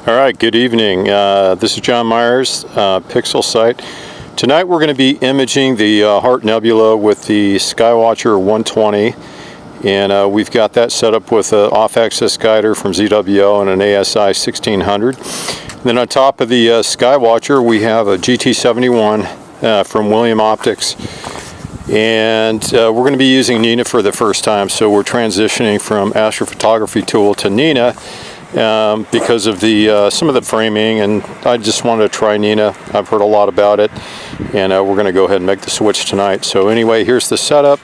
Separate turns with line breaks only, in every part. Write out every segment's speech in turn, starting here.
All right, good evening. This is John Myers, Pixel Site. Tonight we're going to be imaging the Heart Nebula with the Skywatcher 120, and we've got that set up with an Off Axis Guider from ZWO and an ASI 1600. Then on top of the Skywatcher we have a GT71 from William Optics, and we're going to be using Nina for the first time, so we're transitioning from astrophotography tool to Nina. Because of the some of the framing, and I just wanted to try Nina. I've heard a lot about it, and we're going to go ahead and make the switch tonight. So anyway, here's the setup.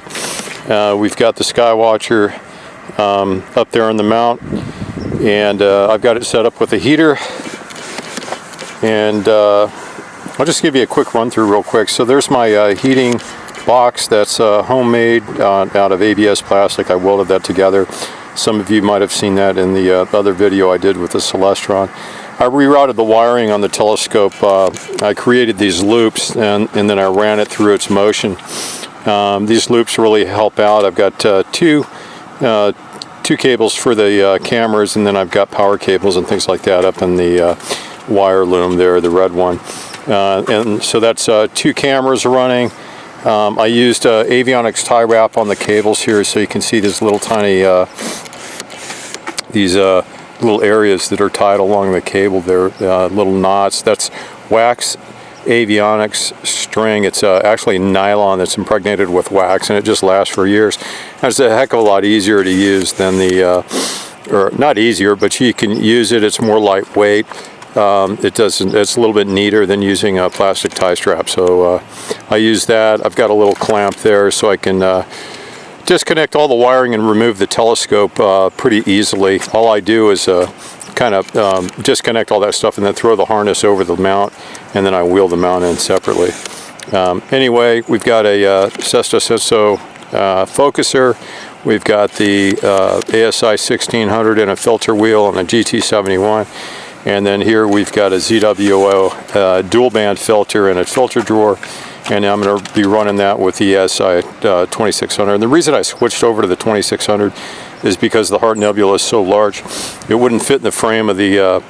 We've got the Skywatcher up there on the mount, and I've got it set up with a heater, and I'll just give you a quick run through real quick. So there's my heating box that's homemade out of ABS plastic. I welded that together. Some of you might have seen that in the other video I did with the Celestron. I rerouted the wiring on the telescope. I created these loops, and then I ran it through its motion. These loops really help out. I've got two cables for the cameras, and then I've got power cables and things like that up in the wire loom there, the red one. And so that's two cameras running. I used avionics tie wrap on the cables here, so you can see these little tiny little areas that are tied along the cable there, little knots. That's wax avionics string. It's actually nylon that's impregnated with wax, and it just lasts for years. It's a heck of a lot easier to use than the, or not easier, but you can use it. It's more lightweight. It's a little bit neater than using a plastic tie strap. So I use that. I've got a little clamp there so I can disconnect all the wiring and remove the telescope pretty easily. All I do is kind of disconnect all that stuff and then throw the harness over the mount, and then I wheel the mount in separately. Anyway, we've got a Sesto focuser. We've got the ASI 1600 and a filter wheel and a GT71. And then here we've got a ZWO dual band filter and a filter drawer, and I'm going to be running that with the ASI 2600. And the reason I switched over to the 2600 is because the Heart Nebula is so large, it wouldn't fit in the frame of the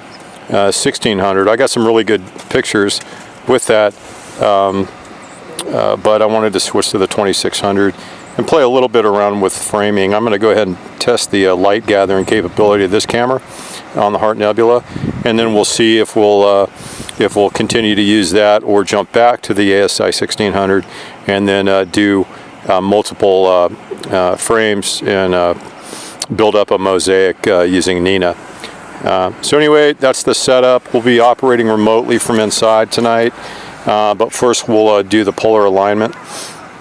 1600. I got some really good pictures with that, but I wanted to switch to the 2600 and play a little bit around with framing. I'm going to go ahead and test the light gathering capability of this camera on the Heart Nebula, and then we'll see if we'll continue to use that or jump back to the ASI 1600 and then do multiple frames and build up a mosaic using Nina. So anyway, that's the setup. We'll be operating remotely from inside tonight, but first we'll do the polar alignment,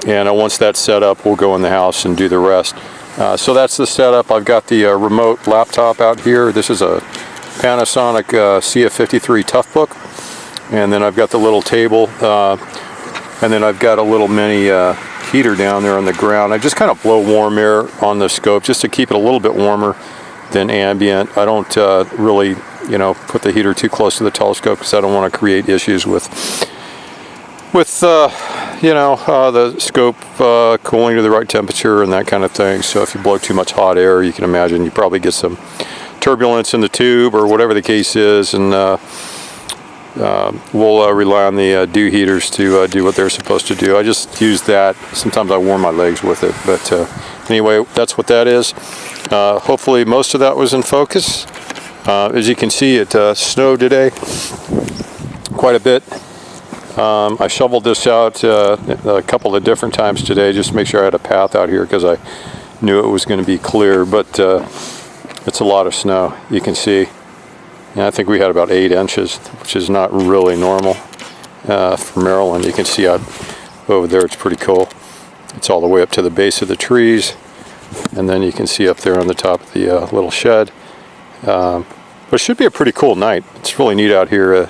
and once that's set up, we'll go in the house and do the rest. So that's the setup. I've got the remote laptop out here. This is a Panasonic CF53 Toughbook, and then I've got the little table, and then I've got a little mini heater down there on the ground. I just kind of blow warm air on the scope just to keep it a little bit warmer than ambient. I don't really, put the heater too close to the telescope because I don't want to create issues with the scope cooling to the right temperature and that kind of thing. So if you blow too much hot air, you can imagine you probably get some turbulence in the tube or whatever the case is, and we'll rely on the dew heaters to do what they're supposed to do. I just use that. Sometimes I warm my legs with it, but anyway, that's what that is. Hopefully most of that was in focus. As you can see, it snowed today quite a bit. I shoveled this out a couple of different times today just to make sure I had a path out here because I knew it was going to be clear, but it's a lot of snow, you can see. And I think we had about 8 inches, which is not really normal for Maryland. You can see out over there, it's pretty cool. It's all the way up to the base of the trees, and then you can see up there on the top of the little shed. But it should be a pretty cool night. It's really neat out here.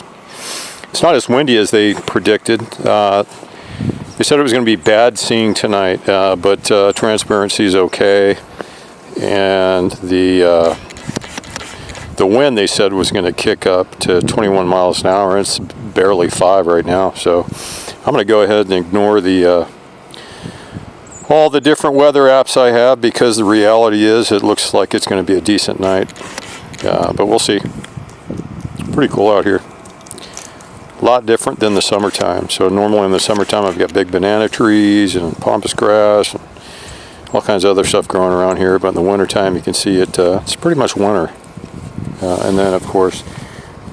It's not as windy as they predicted. They said it was going to be bad seeing tonight, but transparency is okay, and the wind they said was going to kick up to 21 miles an hour. It's barely 5 right now, so I'm going to go ahead and ignore the all the different weather apps I have, because the reality is it looks like it's going to be a decent night, but we'll see. Pretty cool out here. A lot different than the summertime. So normally in the summertime I've got big banana trees and pampas grass and all kinds of other stuff growing around here, but in the wintertime you can see it's pretty much winter. And then of course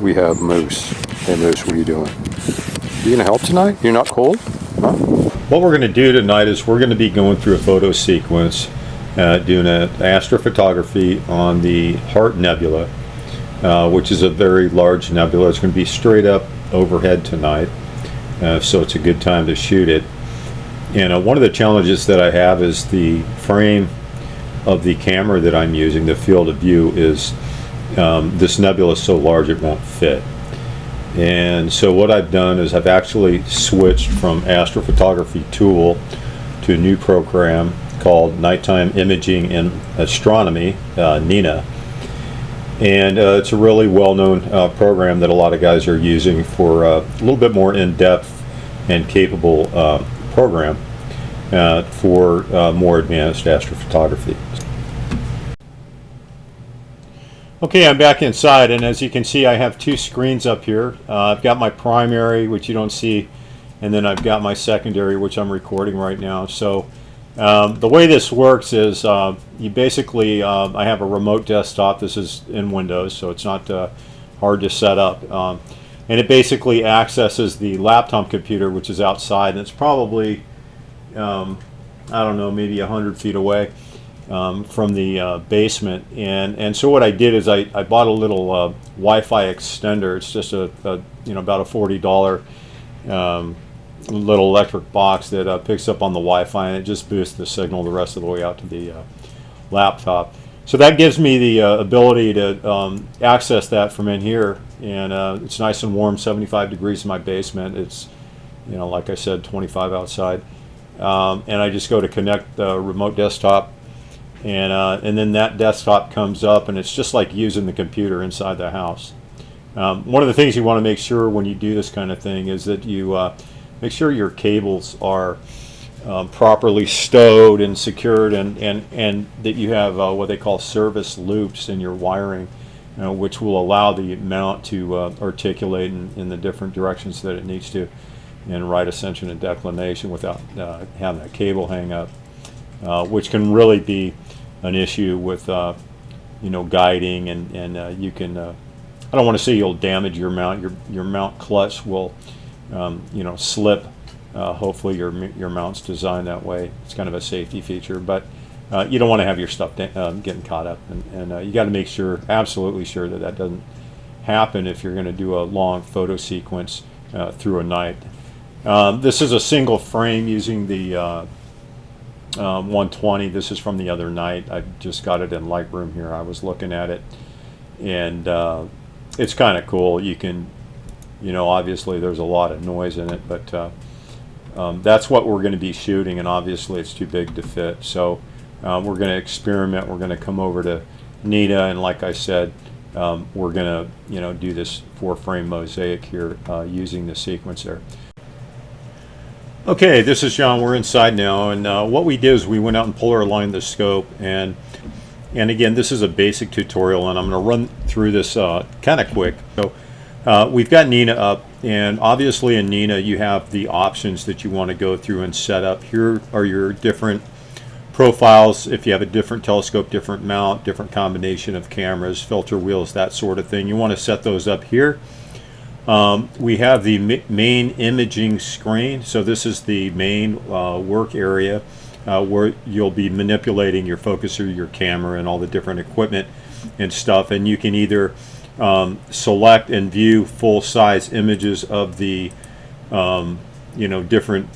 we have Moose. Hey Moose, what are you doing? You gonna help tonight? You're not cold? Huh? What we're gonna do tonight is we're gonna be going through a photo sequence, doing an astrophotography on the Heart Nebula, which is a very large nebula. It's going to be straight up overhead tonight, so it's a good time to shoot it. And one of the challenges that I have is the frame of the camera that I'm using. The field of view is this nebula is so large it won't fit. And so what I've done is I've actually switched from astrophotography tool to a new program called Nighttime Imaging and Astronomy, NINA. And it's a really well-known program that a lot of guys are using for a little bit more in-depth and capable program for more advanced astrophotography. Okay, I'm back inside, and as you can see I have 2 screens up here. I've got my primary, which you don't see, and then I've got my secondary, which I'm recording right now. So the way this works is you basically, I have a remote desktop. This is in Windows, so it's not hard to set up. And it basically accesses the laptop computer, which is outside, and it's probably, I don't know, maybe 100 feet away from the basement. And so what I did is I bought a little Wi-Fi extender. It's just a about a $40 little electric box that picks up on the Wi-Fi, and it just boosts the signal the rest of the way out to the laptop. So that gives me the ability to access that from in here, and it's nice and warm, 75 degrees in my basement. It's, like I said, 25 outside, and I just go to connect the remote desktop, and then that desktop comes up, and it's just like using the computer inside the house. One of the things you want to make sure when you do this kind of thing is that you make sure your cables are properly stowed and secured, and that you have what they call service loops in your wiring, which will allow the mount to articulate in the different directions that it needs to, in right ascension and declination, without having a cable hang up, which can really be an issue with guiding, and you can I don't want to say you'll damage your mount. Your mount clutch will slip. Hopefully your mount's designed that way. It's kind of a safety feature, but you don't want to have your stuff getting caught up, and you got to make sure, absolutely sure, that doesn't happen if you're going to do a long photo sequence through a night. This is a single frame using the 120. This is from the other night. I just got it in Lightroom here. I was looking at it, and it's kind of cool. You can, obviously there's a lot of noise in it, but that's what we're going to be shooting, and obviously it's too big to fit. So we're going to experiment. We're going to come over to NINA, and like I said, we're going to do this 4-frame mosaic here using the sequencer. Okay, this is John. We're inside now, and what we did is we went out and polar aligned the scope, and again, this is a basic tutorial, and I'm going to run through this kind of quick. So We've got Nina up, and obviously in Nina you have the options that you want to go through and set up. Here are your different profiles. If you have a different telescope, different mount, different combination of cameras, filter wheels, that sort of thing, you want to set those up here. We have the main imaging screen. So this is the main work area where you'll be manipulating your focuser, your camera, and all the different equipment and stuff. And you can either select and view full-size images of the different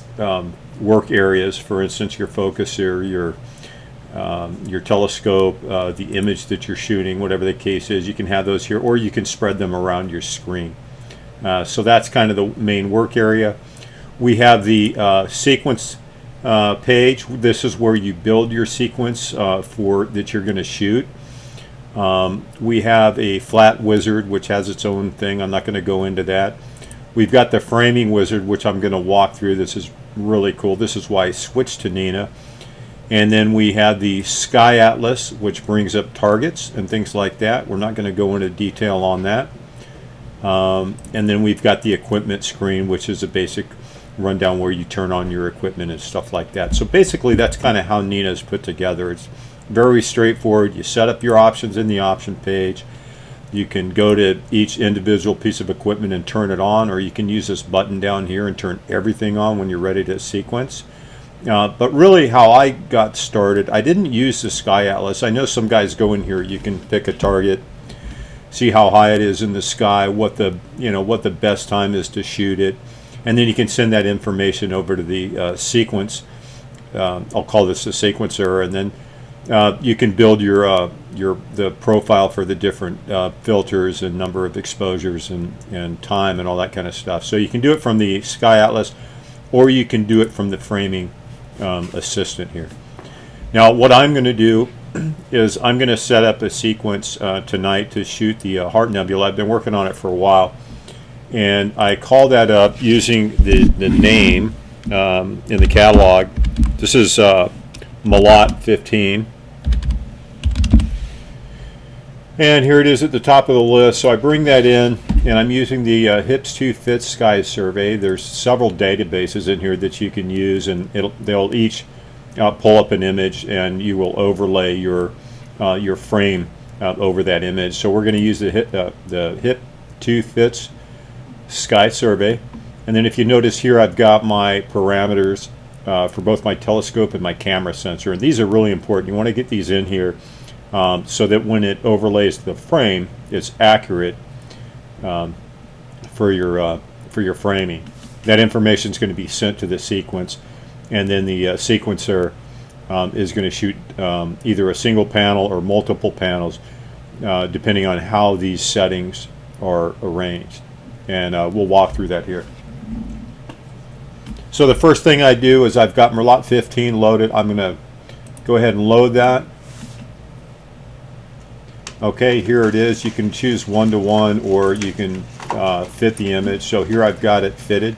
work areas. For instance, your focuser, your telescope, the image that you're shooting, whatever the case is. You can have those here, or you can spread them around your screen. So that's kind of the main work area. We have the sequence page. This is where you build your sequence that you're going to shoot. We have a flat wizard, which has its own thing. I'm not going to go into that. We've got the framing wizard, which I'm going to walk through. This is really cool. This is why I switched to Nina. And then we have the Sky Atlas, which brings up targets and things like that. We're not going to go into detail on that. And then we've got the equipment screen, which is a basic rundown where you turn on your equipment and stuff like that. So basically that's kind of how Nina is put together. It's very straightforward. You set up your options in the option page. You can go to each individual piece of equipment and turn it on, or you can use this button down here and turn everything on when you're ready to sequence. But really how I got started, I didn't use the Sky Atlas. I know some guys go in here, you can pick a target, see how high it is in the sky, what the best time is to shoot it, and then you can send that information over to the sequence. I'll call this the sequencer, and then you can build the profile for the different filters and number of exposures and time and all that kind of stuff. So you can do it from the Sky Atlas, or you can do it from the framing assistant here. Now what I'm going to do is I'm going to set up a sequence tonight to shoot the Heart Nebula. I've been working on it for a while, and I call that up using the name in the catalog. This is Malot 15. And here it is at the top of the list. So I bring that in, and I'm using the HIPS 2 Fits Sky Survey. There's several databases in here that you can use, and they'll each pull up an image, and you will overlay your frame over that image. So we're going to use the HIP 2 Fits Sky Survey. And then if you notice here, I've got my parameters for both my telescope and my camera sensor. And these are really important. You want to get these in here so that when it overlays the frame, it's accurate for your framing. That information is going to be sent to the sequence, and then the sequencer is going to shoot either a single panel or multiple panels, depending on how these settings are arranged. And we'll walk through that here. So the first thing I do is I've got Malot 15 loaded. I'm going to go ahead and load that. Okay, here it is. You can choose 1:1, or you can fit the image. So here I've got it fitted.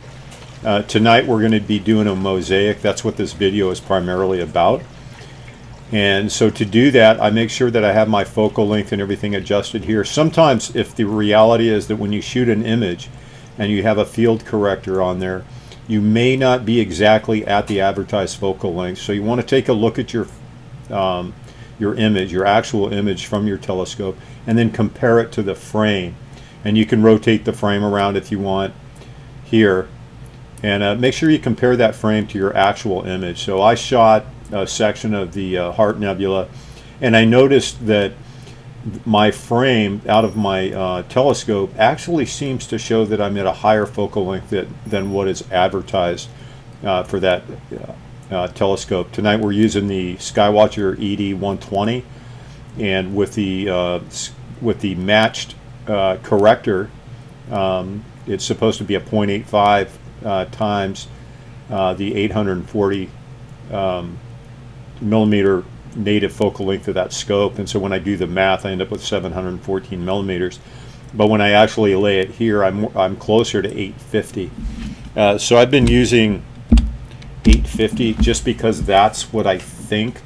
Tonight we're going to be doing a mosaic. That's what this video is primarily about. And so to do that, I make sure that I have my focal length and everything adjusted here. Sometimes if the reality is that when you shoot an image and you have a field corrector on there, you may not be exactly at the advertised focal length. So you want to take a look at your image, your actual image from your telescope, and then compare it to the frame. And you can rotate the frame around if you want here. And make sure you compare that frame to your actual image. So I shot a section of the Heart Nebula, and I noticed that my frame out of my telescope actually seems to show that I'm at a higher focal length than what is advertised for that telescope. Tonight we're using the Skywatcher ED120, and with the matched corrector, it's supposed to be a 0.85 times the 840 millimeter native focal length of that scope, and so when I do the math, I end up with 714 millimeters. But when I actually lay it here, I'm closer to 850. So I've been using 850 just because that's what I think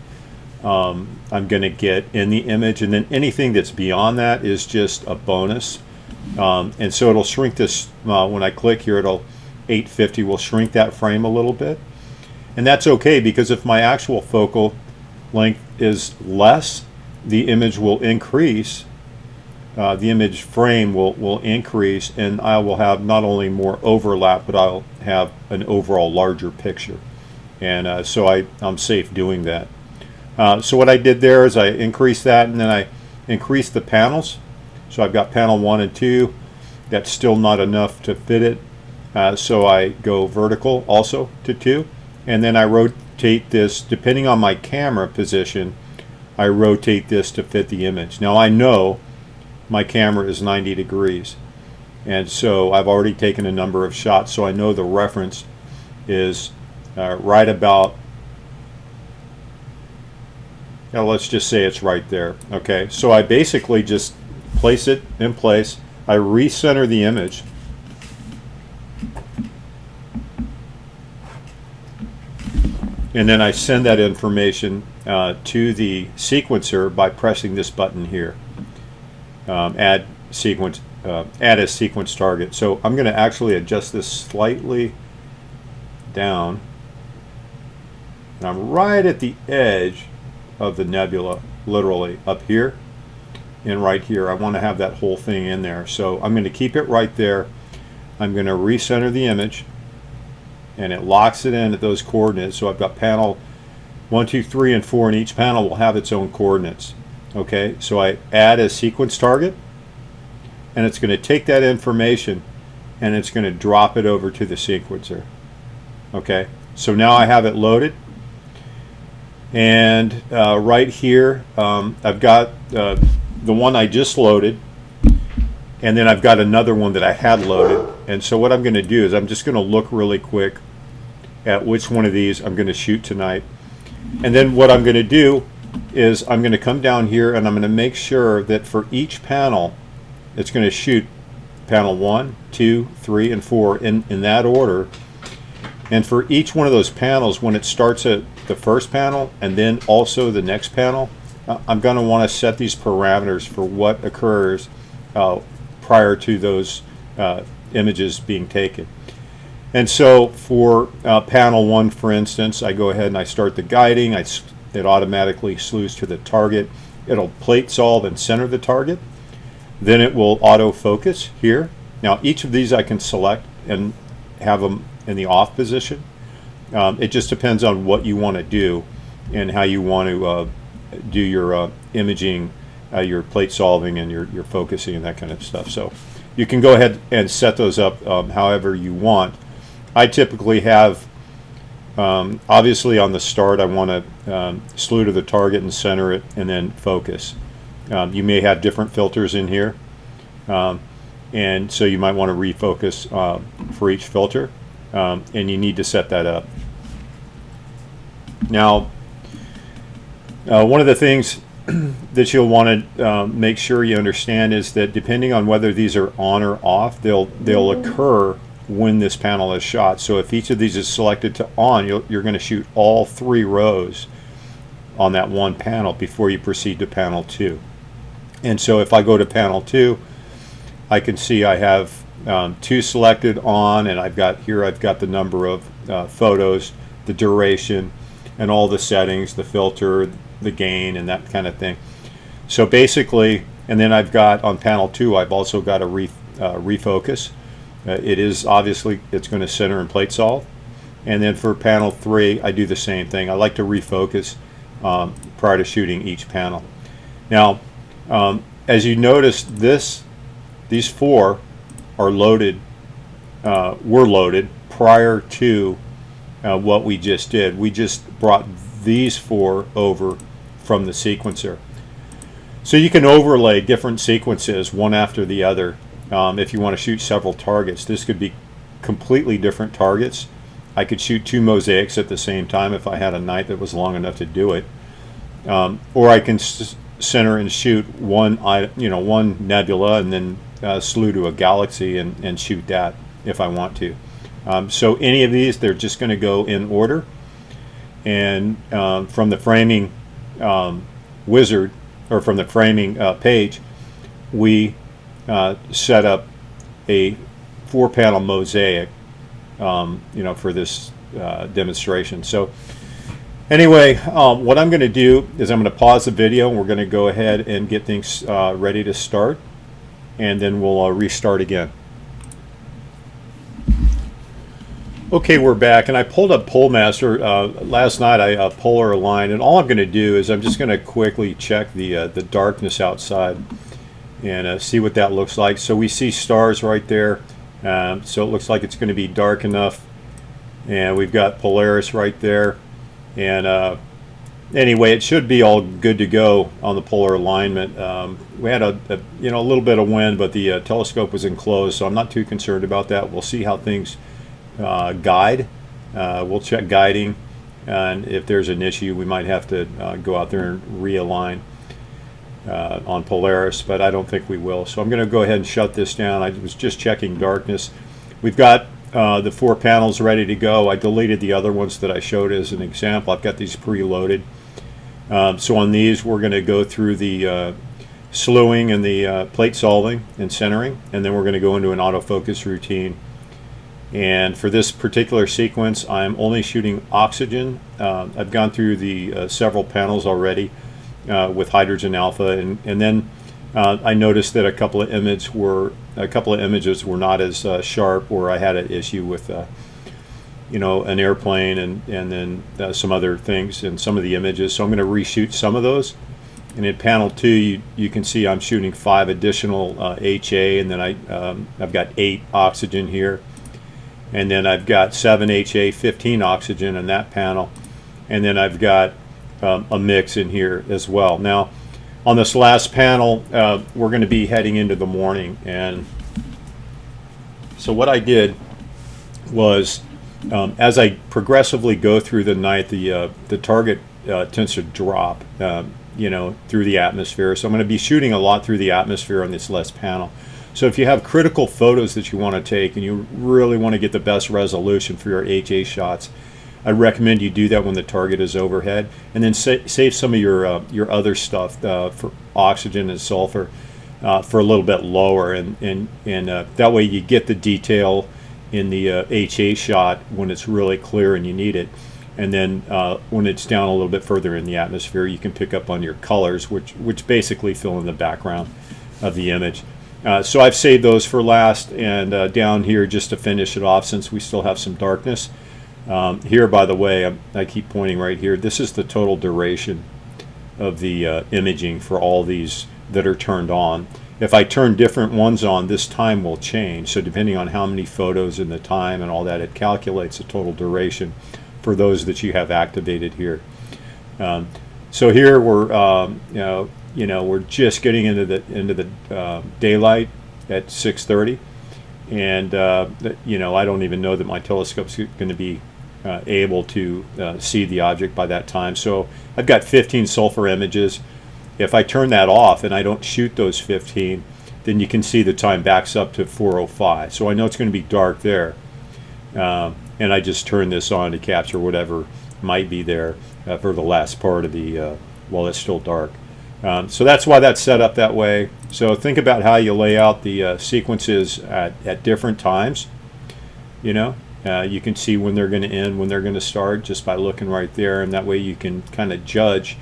I'm going to get in the image, and then anything that's beyond that is just a bonus. And so it'll shrink this, when I click here, it'll 850 will shrink that frame a little bit. And that's okay, because if my actual focal length is less, the image will increase. The image frame will increase, and I will have not only more overlap, but I'll have an overall larger picture. And so I'm safe doing that. So what I did there is I increased that, and then I increased the panels. So I've got panel 1 and 2. That's still not enough to fit it. So I go vertical also to 2. And then I rotate this, depending on my camera position, I rotate this to fit the image. Now I know my camera is 90 degrees. And so I've already taken a number of shots, so I know the reference is right about, let's just say it's right there. Okay, so I basically just place it in place. I recenter the image. And then I send that information to the sequencer by pressing this button here. Add sequence, add a sequence target. So I'm going to actually adjust this slightly down. And I'm right at the edge of the nebula, literally up here and right here. I want to have that whole thing in there. So I'm going to keep it right there. I'm going to recenter the image, and it locks it in at those coordinates. So I've got panel 1, 2, 3, and 4, and each panel will have its own coordinates. Okay, so I add a sequence target, and it's going to take that information and it's going to drop it over to the sequencer. Okay, so now I have it loaded, and right here I've got the one I just loaded, and then I've got another one that I had loaded. And so what I'm going to do is I'm just going to look really quick at which one of these I'm going to shoot tonight. And then what I'm going to do is I'm going to come down here, and I'm going to make sure that for each panel it's going to shoot panel 1, 2, 3, and 4 in that order. And for each one of those panels, when it starts at the first panel and then also the next panel, I'm going to want to set these parameters for what occurs prior to those images being taken. And so for panel 1, for instance, I go ahead and I start the guiding. It automatically slews to the target. It'll plate solve and center the target. Then it will auto focus here. Now each of these I can select and have them in the off position. It just depends on what you want to do and how you want to do your imaging, your plate solving, and your focusing and that kind of stuff. So you can go ahead and set those up however you want. I typically have, obviously on the start, I want to slew to the target and center it and then focus. You may have different filters in here, and so you might want to refocus for each filter, and you need to set that up. Now, one of the things that you'll want to make sure you understand is that depending on whether these are on or off, they'll occur when this panel is shot. So if each of these is selected to on, you're going to shoot all 3 rows on that one panel before you proceed to panel 2. And so if I go to panel 2, I can see I have 2 selected on, and I've got the number of photos, the duration, and all the settings, the filter, the gain, and that kind of thing. So basically, and then I've got on panel 2, I've also got a refocus. It is obviously, it's going to center and plate solve. And then for panel 3, I do the same thing. I like to refocus prior to shooting each panel. Now, as you notice, these 4 are loaded, were loaded prior to what we just did. We just brought these 4 over from the sequencer. So you can overlay different sequences one after the other. If you want to shoot several targets, this could be completely different targets. I could shoot 2 mosaics at the same time if I had a night that was long enough to do it. Or I can center and shoot one nebula and then slew to a galaxy and shoot that if I want to. So any of these, they're just going to go in order. And from the framing wizard, or from the framing page, we set up a 4-panel mosaic, for this demonstration. So anyway, what I'm going to do is I'm going to pause the video, and we're going to go ahead and get things ready to start, and then we'll restart again. Okay, we're back, and I pulled up PolMaster. Last night I polar aligned, and all I'm going to do is I'm just going to quickly check the darkness outside and see what that looks like. So we see stars right there, so it looks like it's going to be dark enough, and we've got Polaris right there, and anyway, it should be all good to go on the polar alignment. We had a little bit of wind, but the telescope was enclosed, so I'm not too concerned about that. We'll see how things guide. We'll check guiding, and if there's an issue, we might have to go out there and realign on Polaris, but I don't think we will. So I'm going to go ahead and shut this down. I was just checking darkness. We've got the 4 panels ready to go. I deleted the other ones that I showed as an example. I've got these preloaded. So on these, we're going to go through the slewing and the plate solving and centering, and then we're going to go into an autofocus routine. And for this particular sequence, I'm only shooting oxygen. I've gone through the several panels already with hydrogen alpha, and then I noticed that a couple of images were not as sharp, or I had an issue with an airplane and then some other things in some of the images. So I'm going to reshoot some of those. And in panel 2, you can see I'm shooting 5 additional HA, and then I've got 8 oxygen here. And then I've got 7 HA, 15 oxygen in that panel. And then I've got a mix in here as well. Now, on this last panel, we're going to be heading into the morning. And so what I did was, as I progressively go through the night, the target tends to drop, through the atmosphere. So I'm going to be shooting a lot through the atmosphere on this last panel. So if you have critical photos that you want to take and you really want to get the best resolution for your HA shots, I recommend you do that when the target is overhead, and then save some of your other stuff for oxygen and sulfur for a little bit lower, and that way you get the detail in the HA shot when it's really clear and you need it. And then when it's down a little bit further in the atmosphere, you can pick up on your colors, which basically fill in the background of the image. So I've saved those for last, and down here, just to finish it off, since we still have some darkness. Here, by the way, I keep pointing right here, this is the total duration of the imaging for all these that are turned on. If I turn different ones on, this time will change. So depending on how many photos and the time and all that, it calculates the total duration for those that you have activated here. So here we're we're just getting into the daylight at 6:30, and I don't even know that my telescope's going to be able to see the object by that time. So I've got 15 sulfur images. If I turn that off and I don't shoot those 15, then you can see the time backs up to 4:05. So I know it's going to be dark there, and I just turn this on to capture whatever might be there for the last part of the while it's still dark. So that's why that's set up that way. So think about how you lay out the sequences at different times. You can see when they're going to end, when they're going to start, just by looking right there, and that way you can kind of judge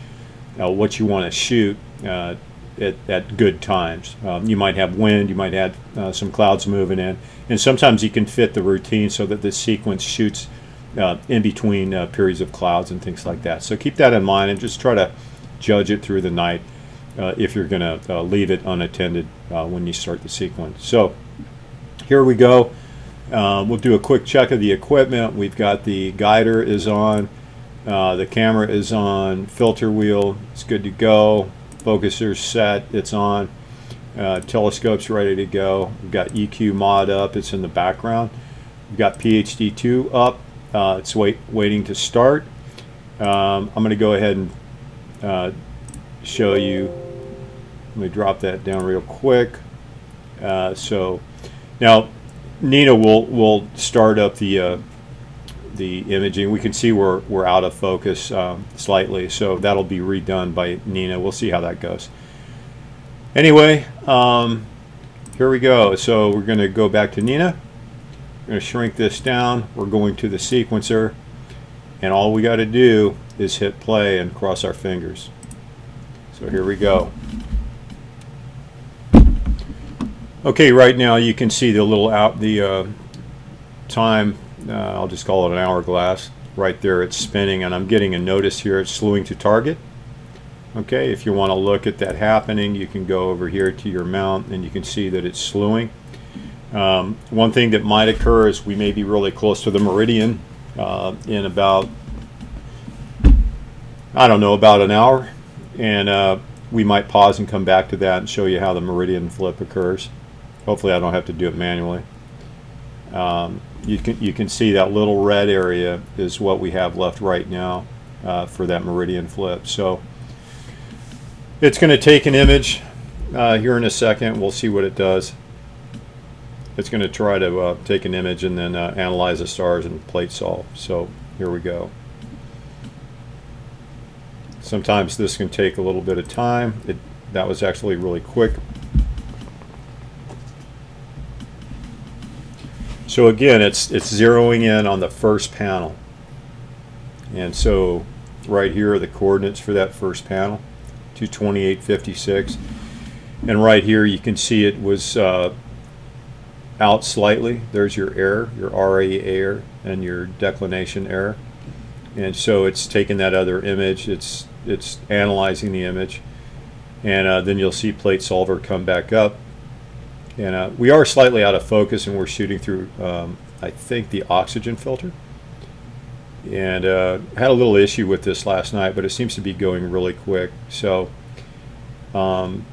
what you want to shoot at good times. You might have wind, you might have some clouds moving in, and sometimes you can fit the routine so that the sequence shoots in between periods of clouds and things like that. So keep that in mind, and just try to judge it through the night if you're going to leave it unattended when you start the sequence. So here we go. We'll do a quick check of the equipment. We've got the guider is on, the camera is on, filter wheel, it's good to go, focuser's set, it's on, telescope's ready to go. We've got EQ mod up, it's in the background. We've got PHD2 up, it's waiting to start. I'm going to go ahead and show you. Let me drop that down real quick. So now Nina will start up the imaging. We can see we're out of focus slightly, so that'll be redone by Nina. We'll see how that goes. Anyway, here we go. So we're going to go back to Nina. We're going to shrink this down. We're going to the sequencer. And all we got to do is hit play and cross our fingers. So here we go. Okay, right now you can see the little time, I'll just call it an hourglass. Right there it's spinning, and I'm getting a notice here it's slewing to target. Okay, if you want to look at that happening, you can go over here to your mount and you can see that it's slewing. One thing that might occur is we may be really close to the meridian in about, I don't know, about an hour, and we might pause and come back to that and show you how the meridian flip occurs. Hopefully I don't have to do it manually. You can see that little red area is what we have left right now for that meridian flip. So it's going to take an image here in a second. We'll see what it does. It's going to try to take an image and then analyze the stars and plate solve. So here we go. Sometimes this can take a little bit of time. That was actually really quick. So again, it's zeroing in on the first panel. And so right here are the coordinates for that first panel, 228.56. And right here you can see it was out slightly. There's your error, your RA error, and your declination error. And so it's taking that other image, it's analyzing the image, and then you'll see plate solver come back up. And we are slightly out of focus, and we're shooting through, I think, the oxygen filter. And had a little issue with this last night, but it seems to be going really quick. So we're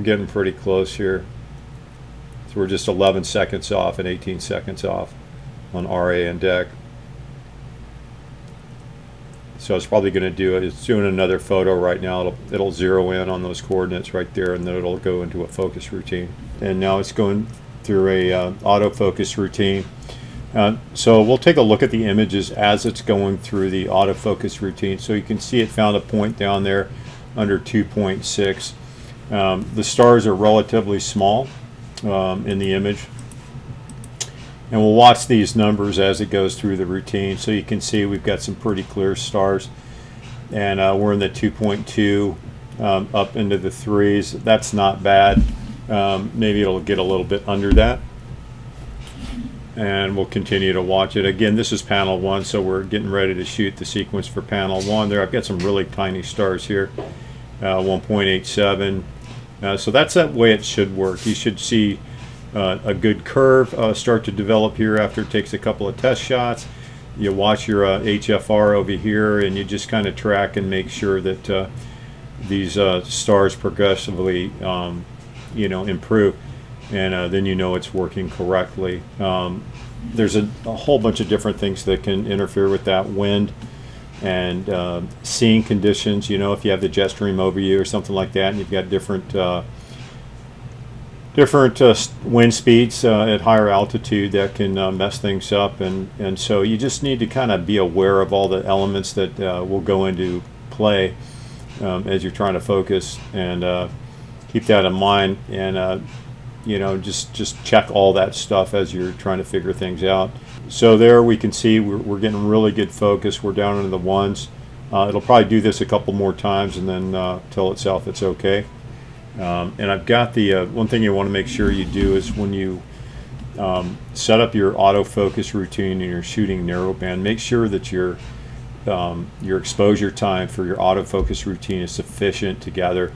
getting pretty close here. So we're just 11 seconds off and 18 seconds off on RA and DEC. So it's probably going to do it. It's doing another photo right now. It'll zero in on those coordinates right there, and then it'll go into a focus routine. And now it's going through a autofocus routine. So we'll take a look at the images as it's going through the autofocus routine. So you can see it found a point down there under 2.6. The stars are relatively small in the image. And we'll watch these numbers as it goes through the routine. So you can see we've got some pretty clear stars. And we're in the 2.2 up into the 3s. That's not bad. Maybe it'll get a little bit under that. And we'll continue to watch it. Again, this is panel 1, so we're getting ready to shoot the sequence for panel 1. There, I've got some really tiny stars here, 1.87. So that's that way it should work. You should see a good curve start to develop here after it takes a couple of test shots. You watch your HFR over here, and you just kind of track and make sure that these stars progressively, improve, and then you know it's working correctly. There's a whole bunch of different things that can interfere with that: wind and seeing conditions. If you have the jet stream over you or something like that, and you've got different wind speeds at higher altitude, that can mess things up, and so you just need to kind of be aware of all the elements that will go into play as you're trying to focus, and keep that in mind, and just check all that stuff as you're trying to figure things out. So there we can see we're getting really good focus. We're down into the 1s. It'll probably do this a couple more times and then tell itself it's okay. And I've got the one thing you want to make sure you do is when you set up your autofocus routine and you're shooting narrowband, make sure that your exposure time for your autofocus routine is sufficient to gather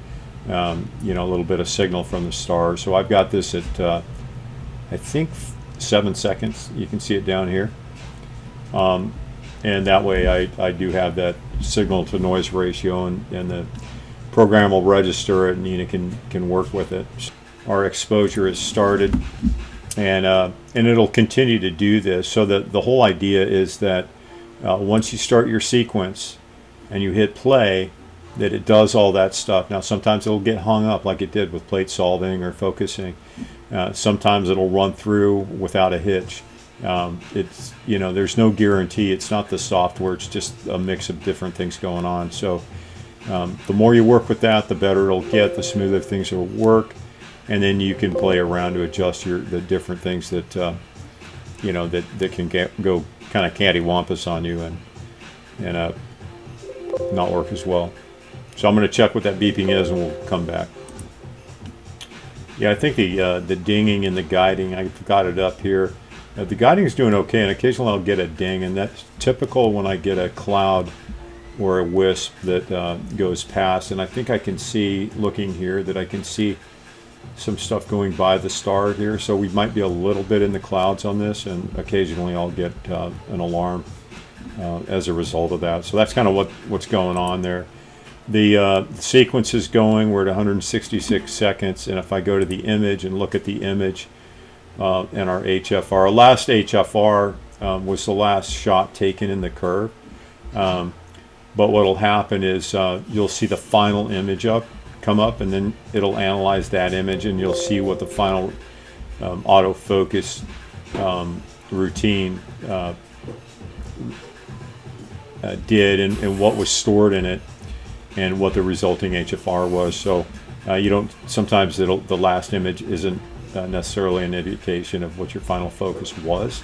a little bit of signal from the stars. So I've got this at I think 7 seconds. You can see it down here, and that way I do have that signal to noise ratio, and the program will register it, and Nina can work with it. Our exposure has started, and it'll continue to do this. So that the whole idea is that once you start your sequence and you hit play, that it does all that stuff. Now sometimes it'll get hung up like it did with plate solving or focusing. Sometimes it'll run through without a hitch. It's there's no guarantee. It's not the software. It's just a mix of different things going on. So the more you work with that, the better it'll get, the smoother things will work. and then you can play around to adjust the different things that you know, that can go kind of cattywampus on you and not work as well. So I'm going to check what that beeping is, and we'll come back. Yeah, I think the dinging and the guiding, I've got it up here. The guiding is doing okay, and occasionally I'll get a ding, and that's typical when I get a cloud or a wisp that goes past. And I think I can see, looking here, that I can see some stuff going by the star here. So we might be a little bit in the clouds on this, and occasionally I'll get an alarm as a result of that. So that's kind of what's going on there. The sequence is going, we're at 166 seconds, and if I go to the image and look at the image and our HFR, our last HFR was the last shot taken in the curve. But what will happen is you'll see the final image come up, and then it'll analyze that image, and you'll see what the final autofocus routine did, and what was stored in it, and what the resulting HFR was. So you don't, sometimes the last image isn't necessarily an indication of what your final focus was.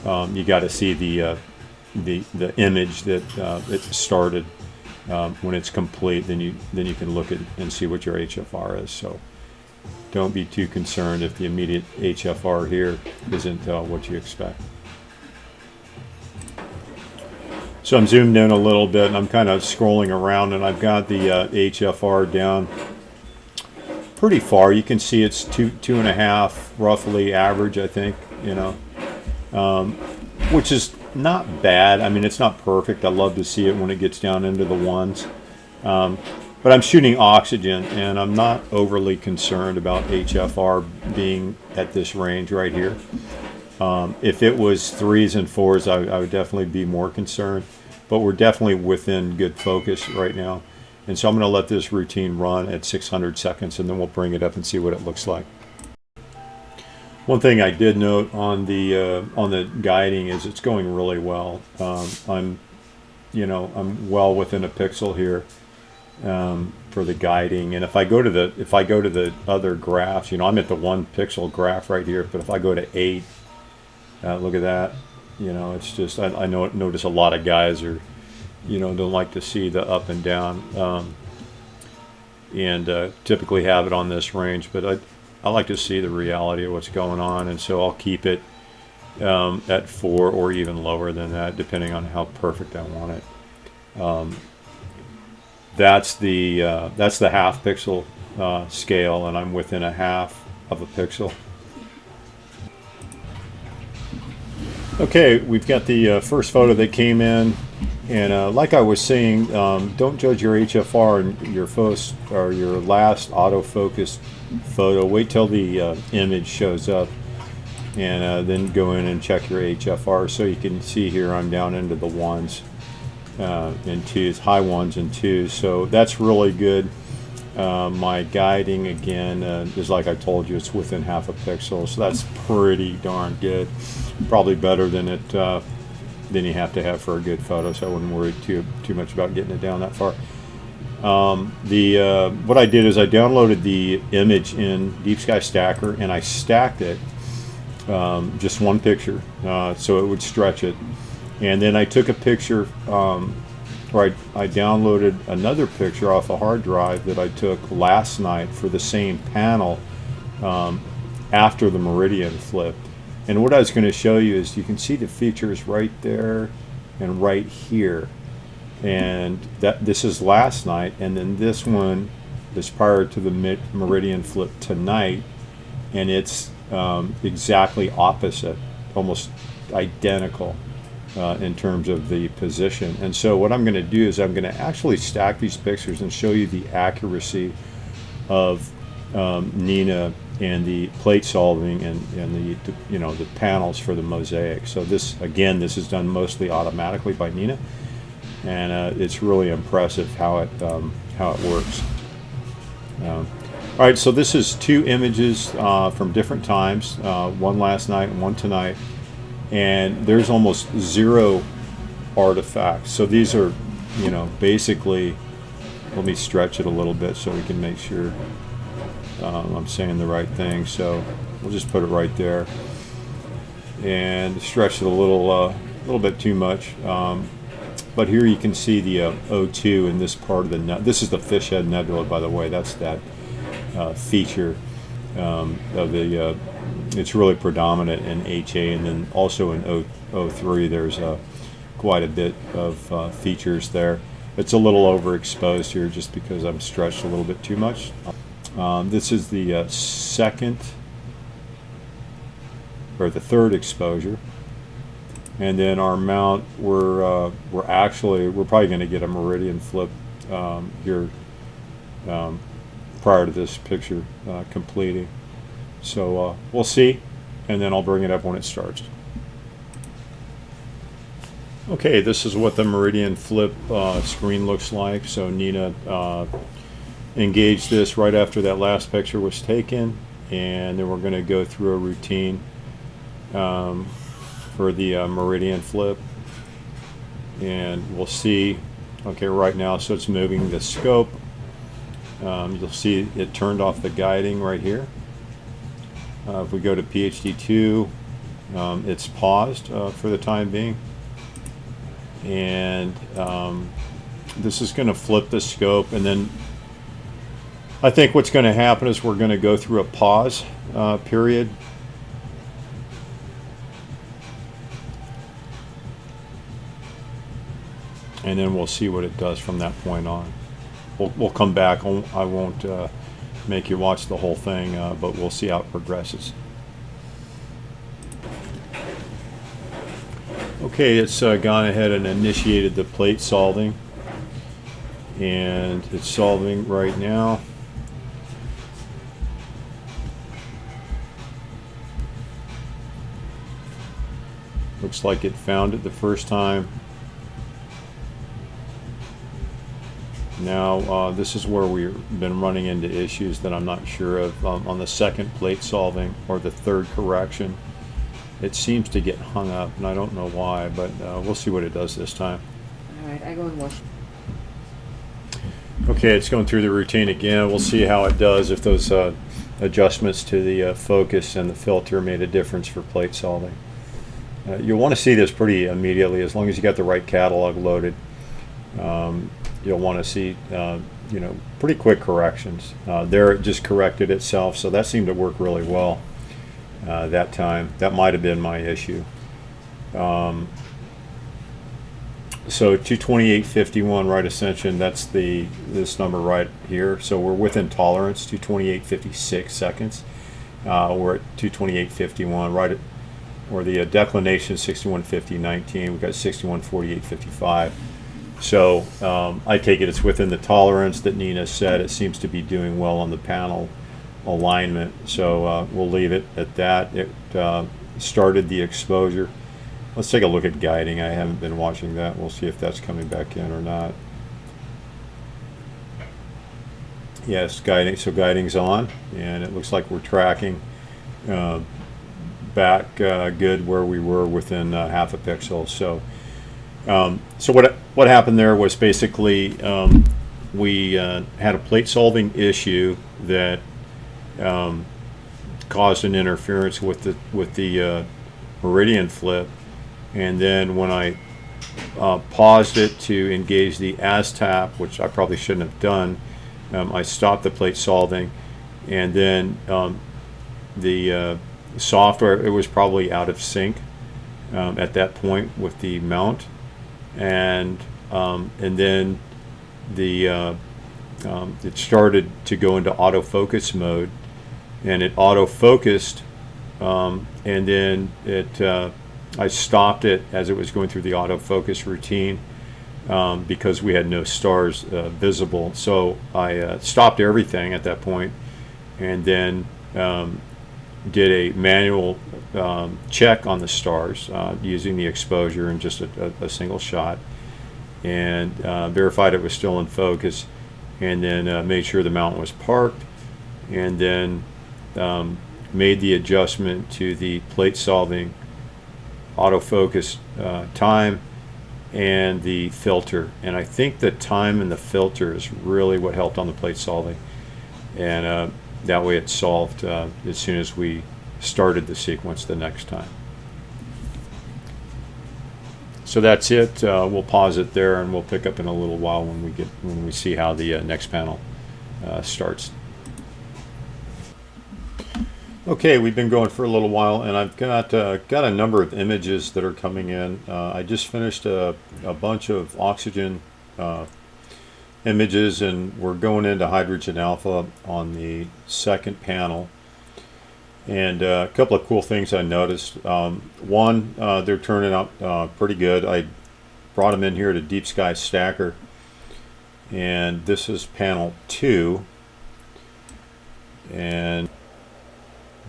You got to see the image that it started. When it's complete, then you can look at and see what your HFR is. So don't be too concerned if the immediate HFR here isn't what you expect. So I'm zoomed in a little bit, and I'm kind of scrolling around, and I've got the HFR down pretty far. You can see it's 2.5 roughly average, I think, you know, which is not bad. I mean, it's not perfect. I love to see it when it gets down into the ones. But I'm shooting oxygen, and I'm not overly concerned about HFR being at this range right here. If it was 3s and 4s, I would definitely be more concerned. But we're definitely within good focus right now. And so I'm going to let this routine run at 600 seconds, and then we'll bring it up and see what it looks like. One thing I did note on the guiding is it's going really well. I'm well within a pixel here for the guiding. And if I go to the other graphs, you know, I'm at the 1 pixel graph right here. But if I go to 8, look at that. You know, it's just I notice a lot of guys are, you know, don't like to see the up and down, and typically have it on this range. But I like to see the reality of what's going on, and so I'll keep it at 4 or even lower than that, depending on how perfect I want it. That's the half pixel scale, and I'm within a half of a pixel. Okay, we've got the first photo that came in, and like I was saying, don't judge your HFR and your first or your last autofocus photo. Wait till the image shows up, and then go in and check your HFR. So you can see here I'm down into the 1s and 2s, high 1s and 2s. So that's really good. My guiding again is, like I told you, it's within half a pixel, so that's pretty darn good. Probably better than you have to have for a good photo. So I wouldn't worry too much about getting it down that far. What I did is I downloaded the image in Deep Sky Stacker, and I stacked it, just one picture, so it would stretch it. And then I took a picture, or I downloaded another picture off a hard drive that I took last night for the same panel after the meridian flipped. And what I was going to show you is you can see the features right there and right here. And this is last night, and then this one is prior to the meridian flip tonight, and it's exactly opposite, almost identical in terms of the position. And so what I'm going to do is I'm going to actually stack these pictures and show you the accuracy of Nina and the plate solving and the panels for the Mosaic. So this is done mostly automatically by Nina, and it's really impressive how it works. All right, so this is 2 images from different times, one last night and one tonight, and there's almost 0 artifacts. So these are, basically, let me stretch it a little bit so we can make sure. I'm saying the right thing. So we'll just put it right there and stretch it a little bit too much. But here you can see the O2 in this part of the this is the fish head nebula, by the way. That's that feature of the it's really predominant in HA, and then also in O3 there's quite a bit of features there. It's a little overexposed here just because I'm stretched a little bit too much. This is the second or the third exposure, and then our mount we're probably going to get a meridian flip here prior to this picture completing. So we'll see, and then I'll bring it up when it starts. Okay, this is what the meridian flip screen looks like. So Nina engaged this right after that last picture was taken, and then we're going to go through a routine for the meridian flip, and we'll see. Okay, right now, so it's moving the scope. You'll see it turned off the guiding right here. If we go to PhD2, it's paused for the time being, and this is going to flip the scope, and then I think what's going to happen is we're going to go through a pause period. And then we'll see what it does from that point on. We'll come back. I won't make you watch the whole thing, but we'll see how it progresses. Okay, it's gone ahead and initiated the plate solving, and it's solving right now. Looks like it found it the first time. Now this is where we've been running into issues that I'm not sure of. On the second plate solving or the third correction, it seems to get hung up, and I don't know why, but we'll see what it does this time.
Alright, I go and wash.
Okay, it's going through the routine again. We'll see how it does, if those adjustments to the focus and the filter made a difference for plate solving. You'll want to see this pretty immediately, as long as you got the right catalog loaded. You'll want to see pretty quick corrections. There it just corrected itself, so that seemed to work really well that time. That might have been my issue. So 228.51 right ascension, that's this number right here. So we're within tolerance, 228.56 seconds. We're at 228.51 right at, or the declination 61.50.19. We've got 61.48.55. So I take it it's within the tolerance that Nina said. It seems to be doing well on the panel alignment. So we'll leave it at that. It started the exposure. Let's take a look at guiding. I haven't been watching that. We'll see if that's coming back in or not. Yes, guiding. So guiding's on, and it looks like we're tracking back good where we were within half a pixel. So what happened there was basically we had a plate solving issue that caused an interference with the meridian flip, and then when I paused it to engage the ASTAP, which I probably shouldn't have done, I stopped the plate solving, and then the software, it was probably out of sync at that point with the mount, and then it started to go into autofocus mode, and it autofocused, and then I stopped it as it was going through the autofocus routine because we had no stars visible. So I stopped everything at that point, and then did a manual check on the stars using the exposure and just a single shot, and verified it was still in focus, and then made sure the mount was parked, and then made the adjustment to the plate solving autofocus time and the filter. And I think the time and the filter is really what helped on the plate solving. And that way it's solved as soon as we started the sequence the next time. So that's it. We'll pause it there, and we'll pick up in a little while when we see how the next panel starts. Okay, we've been going for a little while, and I've got a number of images that are coming in. I just finished a bunch of oxygen images, and we're going into hydrogen alpha on the second panel. And a couple of cool things I noticed. One, they're turning out pretty good. I brought them in here to Deep Sky Stacker, and this is panel 2, and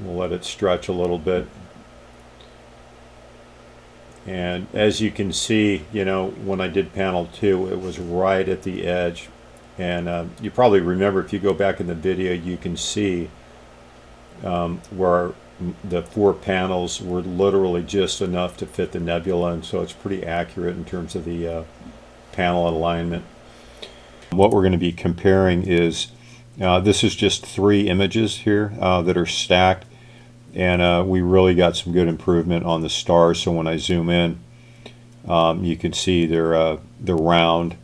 we'll let it stretch a little bit. And as you can see, you know, when I did panel 2, it was right at the edge. And you probably remember, if you go back in the video, you can see where the 4 panels were literally just enough to fit the nebula, and so it's pretty accurate in terms of the panel alignment. What we're going to be comparing is this is just 3 images here that are stacked, and we really got some good improvement on the stars. So when I zoom in, you can see they're round,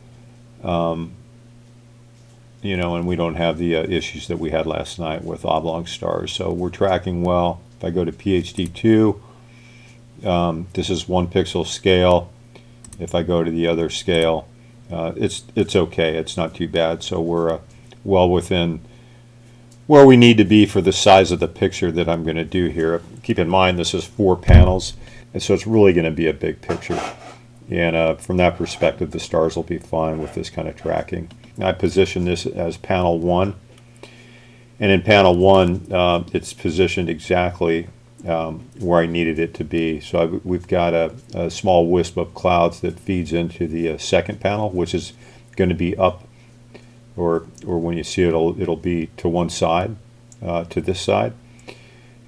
you know, and we don't have the issues that we had last night with oblong stars. So we're tracking well. If I go to PhD2, this is 1 pixel scale. If I go to the other scale, it's okay. It's not too bad. So we're well within where we need to be for the size of the picture that I'm going to do here. Keep in mind, this is 4 panels, and so it's really going to be a big picture. And from that perspective, the stars will be fine with this kind of tracking. I position this as panel 1, and in panel 1 it's positioned exactly where I needed it to be. So we've got a small wisp of clouds that feeds into the second panel, which is going to be up, or when you see it, it'll be to one side, to this side,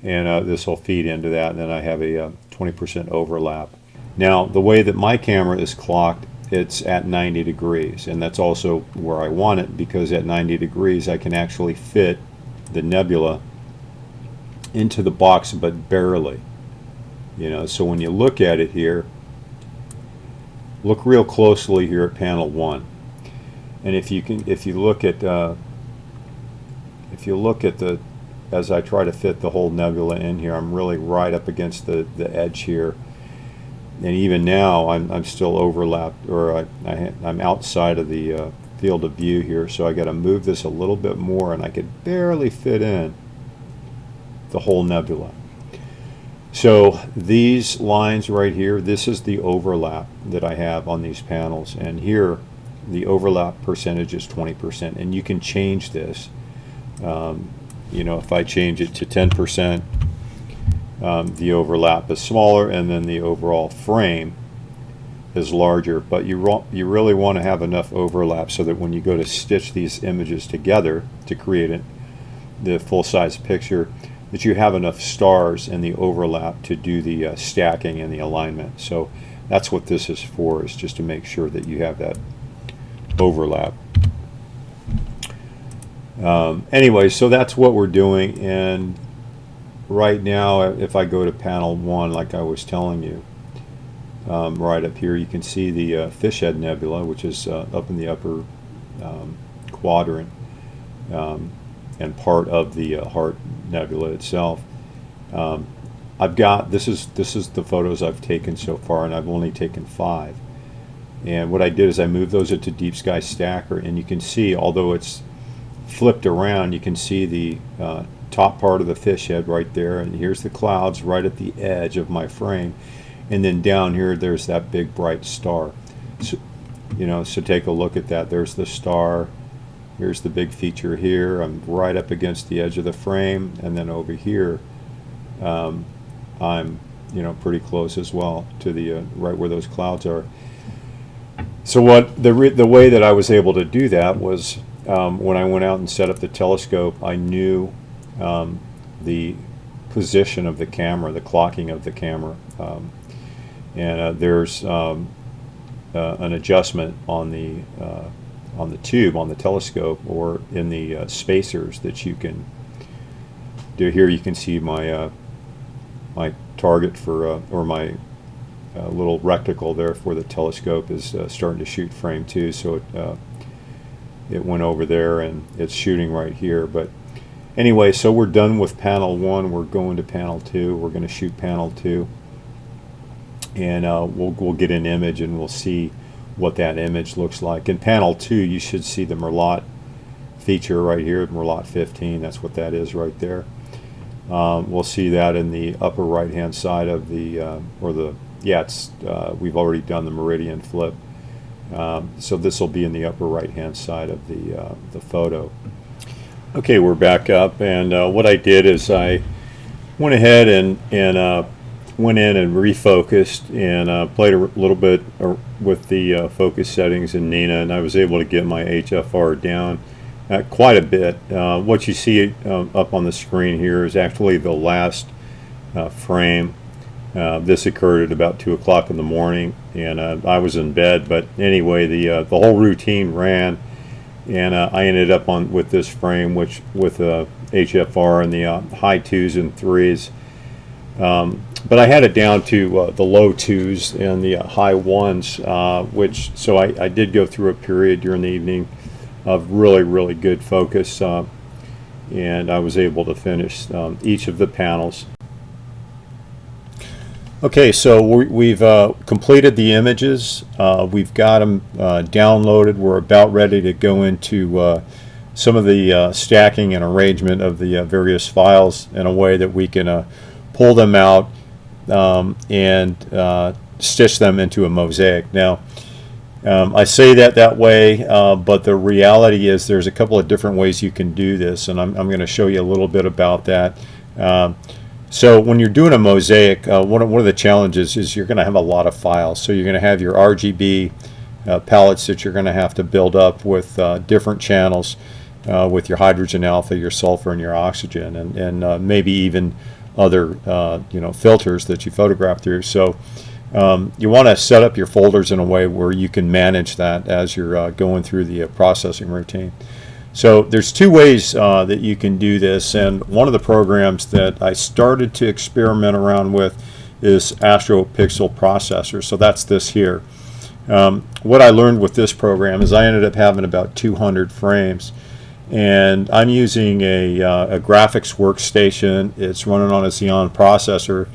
and this will feed into that, and then I have a 20% overlap. Now, the way that my camera is clocked, it's at 90 degrees, and that's also where I want it, because at 90 degrees I can actually fit the nebula into the box, but barely. You know, so when you look at it here, look real closely here at panel 1, and if you look at as I try to fit the whole nebula in here, I'm really right up against the edge here. And even now, I'm still overlapped, or I'm outside of the field of view here, so I got to move this a little bit more, and I could barely fit in the whole nebula. So these lines right here, this is the overlap that I have on these panels, and here the overlap percentage is 20%, and you can change this. You know, if I change it to 10%, the overlap is smaller, and then the overall frame is larger. But you really want to have enough overlap so that when you go to stitch these images together to create the full-size picture, that you have enough stars in the overlap to do the stacking and the alignment. So that's what this is for, is just to make sure that you have that overlap. Anyway, so that's what we're doing, and right now, if I go to panel 1, like I was telling you, right up here, you can see the Fishhead Nebula, which is up in the upper quadrant, and part of the Heart Nebula itself. I've got this is the photos I've taken so far, and I've only taken 5. And what I did is I moved those into Deep Sky Stacker, and you can see, although it's flipped around, you can see the top part of the fish head right there, and here's the clouds right at the edge of my frame, and then down here there's that big bright star. So, you know, so take a look at that. There's the star, here's the big feature here. I'm right up against the edge of the frame, and then over here I'm, you know, pretty close as well to the right where those clouds are. So what the way that I was able to do that was when I went out and set up the telescope, I knew the position of the camera, the clocking of the camera, and there's an adjustment on the tube, on the telescope, or in the spacers that you can here you can see my my target for or my little reticle there for the telescope is starting to shoot frame 2, so it went over there and it's shooting right here. But anyway, so we're done with panel 1. We're going to panel 2. We're going to shoot panel 2, and we'll get an image and we'll see what that image looks like. In panel 2, you should see the Merlot feature right here, Merlot 15. That's what that is right there. We'll see that in the upper right hand side of the we've already done the meridian flip, so this will be in the upper right hand side of the photo. Okay, we're back up, and what I did is I went ahead and went in and refocused and played a little bit with the focus settings in Nina, and I was able to get my HFR down quite a bit. What you see up on the screen here is actually the last frame. This occurred at about 2 o'clock in the morning, and I was in bed. But anyway, the whole routine ran, and I ended up with this frame, which with HFR in the high 2s and 3s. But I had it down to the low 2s and the high 1s, so I did go through a period during the evening of really good focus, and I was able to finish each of the panels. Okay, so we've completed the images. We've got them downloaded. We're about ready to go into some of the stacking and arrangement of the various files in a way that we can pull them out and stitch them into a mosaic. Now, I say that way, but the reality is there's a couple of different ways you can do this, and I'm going to show you a little bit about that. So when you're doing a mosaic, one of the challenges is you're going to have a lot of files. So you're going to have your RGB palettes that you're going to have to build up with different channels, with your hydrogen alpha, your sulfur, and your oxygen, and maybe even other filters that you photograph through. So you want to set up your folders in a way where you can manage that as you're going through the processing routine. So there's 2 ways that you can do this, and one of the programs that I started to experiment around with is Astro Pixel Processor. So that's this here. What I learned with this program is I ended up having about 200 frames, and I'm using a graphics workstation. It's running on a Xeon processor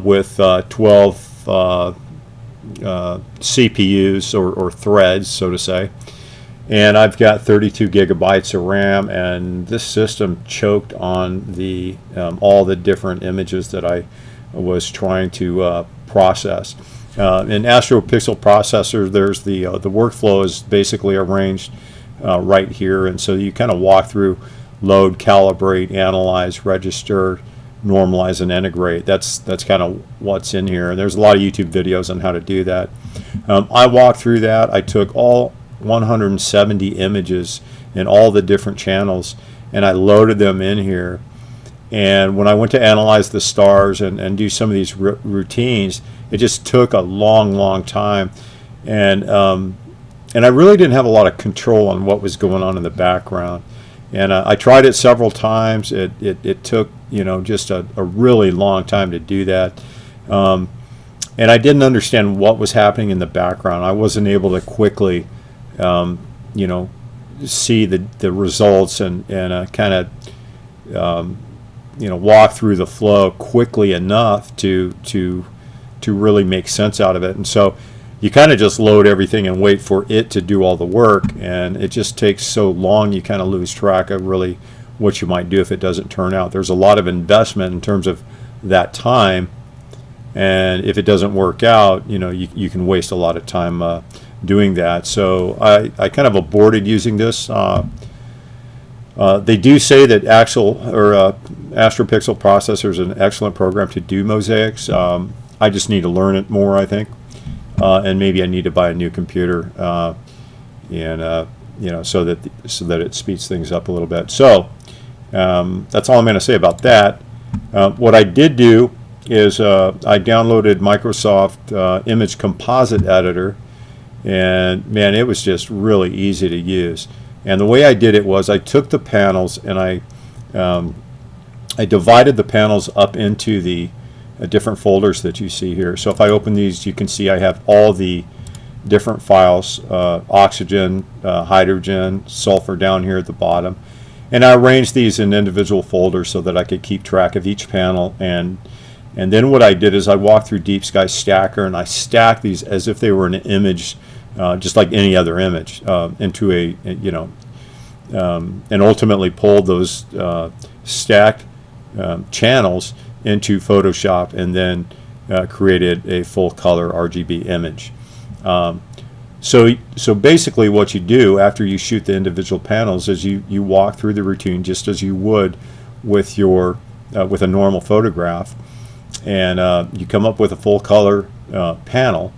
with 12 CPUs or threads, so to say. And I've got 32 gigabytes of RAM, and this system choked on the all the different images that I was trying to process. In Astro Pixel Processor, there's the workflow is basically arranged right here, and so you kind of walk through load, calibrate, analyze, register, normalize, and integrate. That's kind of what's in here, and there's a lot of YouTube videos on how to do that. I walked through that. I took all 170 images in all the different channels, and I loaded them in here. And when I went to analyze the stars and do some of these routines, it just took a long time, and I really didn't have a lot of control on what was going on in the background. And I tried it several times. It took just a really long time to do that, and I didn't understand what was happening in the background. I wasn't able to quickly see the results and kind of walk through the flow quickly enough to really make sense out of it. And so you kind of just load everything and wait for it to do all the work, and it just takes so long you kind of lose track of really what you might do if it doesn't turn out. There's a lot of investment in terms of that time, and if it doesn't work out, you can waste a lot of time doing that. So I kind of aborted using this. They do say that Astro Pixel Processor is an excellent program to do mosaics. I just need to learn it more, I think, and maybe I need to buy a new computer, so that it speeds things up a little bit. So that's all I'm going to say about that. What I did do is I downloaded Microsoft Image Composite Editor, and man, it was just really easy to use. And the way I did it was I took the panels and I I divided the panels up into the different folders that you see here. So if I open these, you can see I have all the different files, oxygen, hydrogen, sulfur down here at the bottom. And I arranged these in individual folders so that I could keep track of each panel. And then what I did is I walked through Deep Sky Stacker and I stacked these as if they were an image, just like any other image, into a, and ultimately pulled those stacked channels into Photoshop and then created a full color RGB image. So basically what you do after you shoot the individual panels is you walk through the routine just as you would with your with a normal photograph, and you come up with a full color panel.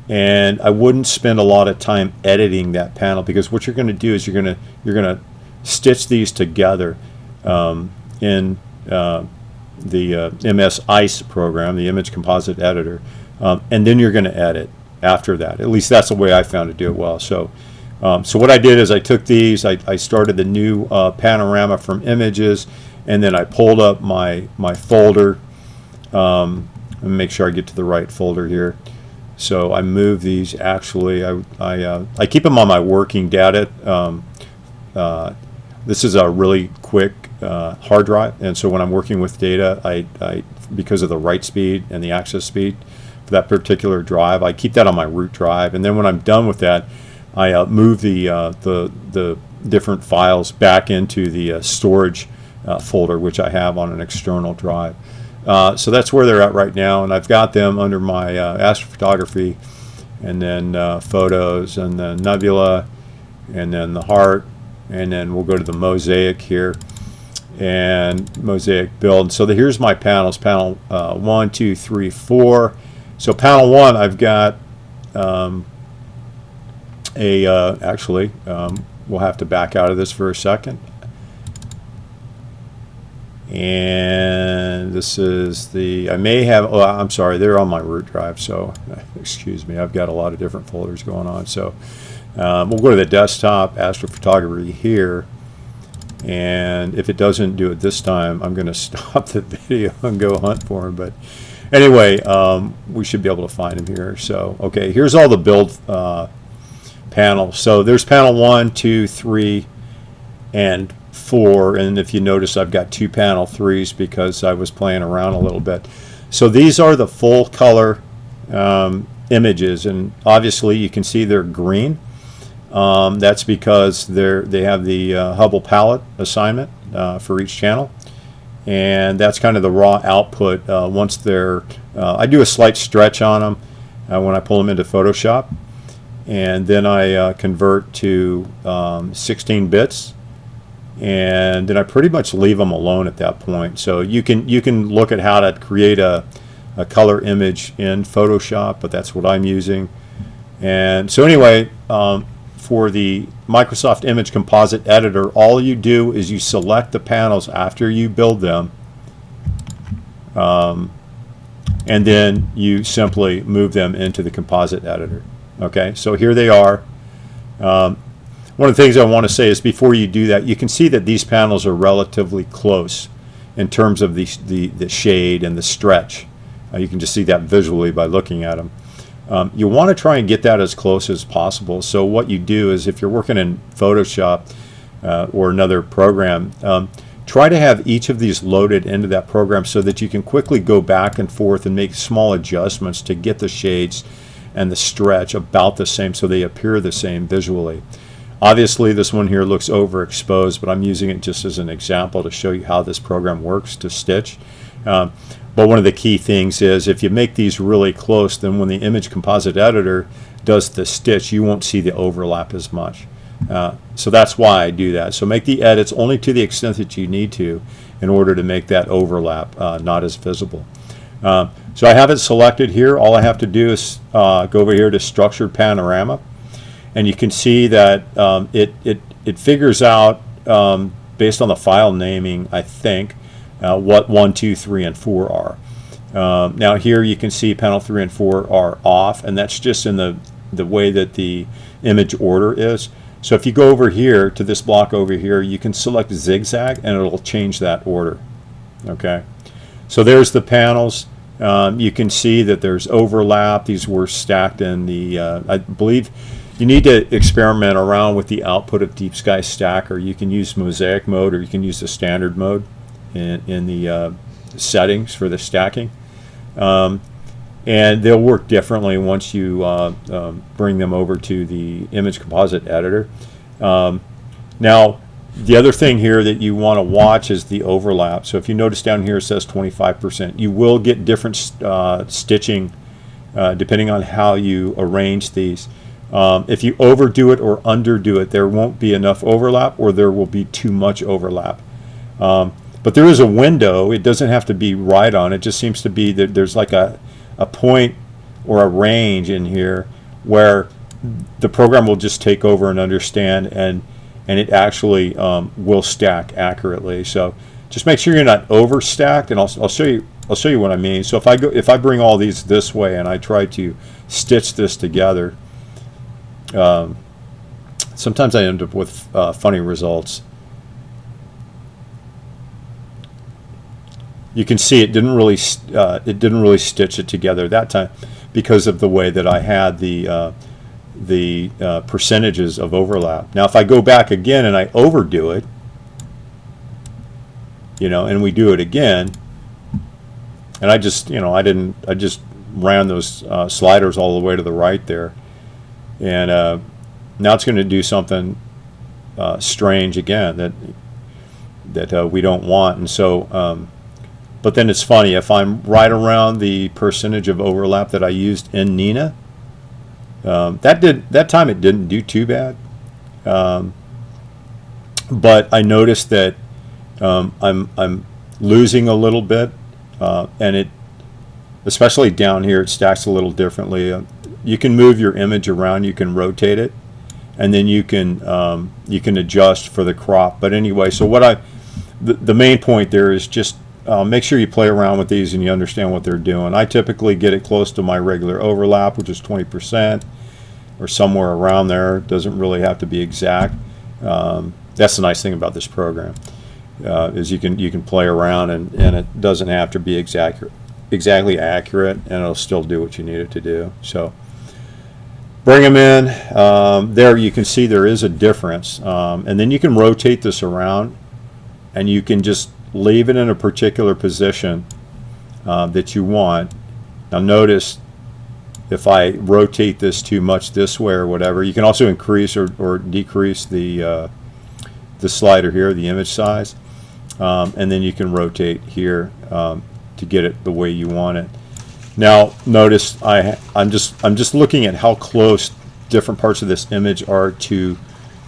And I wouldn't spend a lot of time editing that panel, because what you're going to do is you're going to stitch these together in the MS ICE program, the Image Composite Editor, and then you're going to edit after that. At least that's the way I found to do it well. So what I did is I took these, I started the new panorama from images, and then I pulled up my folder. Let me make sure I get to the right folder here. So I move these. Actually, I keep them on my working data. This is a really quick hard drive, and so when I'm working with data, I because of the write speed and the access speed for that particular drive, I keep that on my root drive. And then when I'm done with that, I move the different files back into the storage folder, which I have on an external drive. So that's where they're at right now, and I've got them under my astrophotography, and then photos, and then nebula, and then the heart, and then we'll go to the mosaic here, and mosaic build. So here's my panels, panel 1, 2, 3, 4. So panel 1, I've got actually, we'll have to back out of this for a second. And this is I may have, I'm sorry, they're on my root drive, so excuse me, I've got a lot of different folders going on. So we'll go to the desktop, astrophotography here, and if it doesn't do it this time, I'm going to stop the video and go hunt for them. But anyway, we should be able to find them here. So, okay, here's all the build panels. So there's panel 1, 2, 3, and 4, and if you notice, I've got 2 panel 3s because I was playing around a little bit. So these are the full color images, and obviously you can see they're green. That's because they have the Hubble Palette assignment for each channel, and that's kind of the raw output. Once they're, I do a slight stretch on them when I pull them into Photoshop, and then I convert to 16 bits. And then I pretty much leave them alone at that point. So you can look at how to create a color image in Photoshop, but that's what I'm using. And so anyway, for the Microsoft Image Composite Editor, all you do is you select the panels after you build them, and then you simply move them into the Composite Editor. Okay, so here they are. One of the things I want to say is before you do that, you can see that these panels are relatively close in terms of the shade and the stretch. You can just see that visually by looking at them. You want to try and get that as close as possible. So what you do is, if you're working in Photoshop or another program, try to have each of these loaded into that program so that you can quickly go back and forth and make small adjustments to get the shades and the stretch about the same so they appear the same visually. Obviously, this one here looks overexposed, but I'm using it just as an example to show you how this program works to stitch. But one of the key things is, if you make these really close, then when the Image Composite Editor does the stitch, you won't see the overlap as much. So that's why I do that. So make the edits only to the extent that you need to in order to make that overlap not as visible. So I have it selected here. All I have to do is go over here to Structured Panorama. And you can see that it figures out, based on the file naming, I think, what 1, 2, 3, and 4 are. Now here you can see panel 3 and 4 are off, and that's just in the way that the image order is. So if you go over here to this block over here, you can select zigzag, and it'll change that order. Okay, so there's the panels. You can see that there's overlap. These were stacked in the, I believe you need to experiment around with the output of Deep Sky Stacker. You can use Mosaic mode, or you can use the standard mode in the settings for the stacking. And they'll work differently once you bring them over to the Image Composite Editor. Now, the other thing here that you want to watch is the overlap. So if you notice down here it says 25%. You will get different stitching depending on how you arrange these. If you overdo it or underdo it, there won't be enough overlap, or there will be too much overlap. But there is a window. It doesn't have to be right on. It just seems to be that there's like a point or a range in here where the program will just take over and understand, and it actually will stack accurately. So just make sure you're not overstacked, and I'll show you what I mean. So if I bring all these this way and I try to stitch this together, sometimes I end up with funny results. You can see it didn't really stitch it together that time because of the way that I had the percentages of overlap. Now if I go back again and I overdo it, and we do it again, and I just ran those sliders all the way to the right there, and now it's going to do something strange again that we don't want. And so but then it's funny, if I'm right around the percentage of overlap that I used in Nina, that time it didn't do too bad, but I noticed that I'm losing a little bit, and it, especially down here, it stacks a little differently. You can move your image around, you can rotate it, and then you can adjust for the crop. But anyway, so the main point there is just make sure you play around with these and you understand what they're doing. I typically get it close to my regular overlap, which is 20% or somewhere around there. It doesn't really have to be exact. That's the nice thing about this program, is you can play around, and it doesn't have to be exactly accurate, and it'll still do what you need it to do. So bring them in. There you can see there is a difference, and then you can rotate this around, and you can just leave it in a particular position that you want. Now notice if I rotate this too much this way or whatever, you can also increase or decrease the slider here, the image size, and then you can rotate here to get it the way you want it. Now notice I'm just looking at how close different parts of this image are to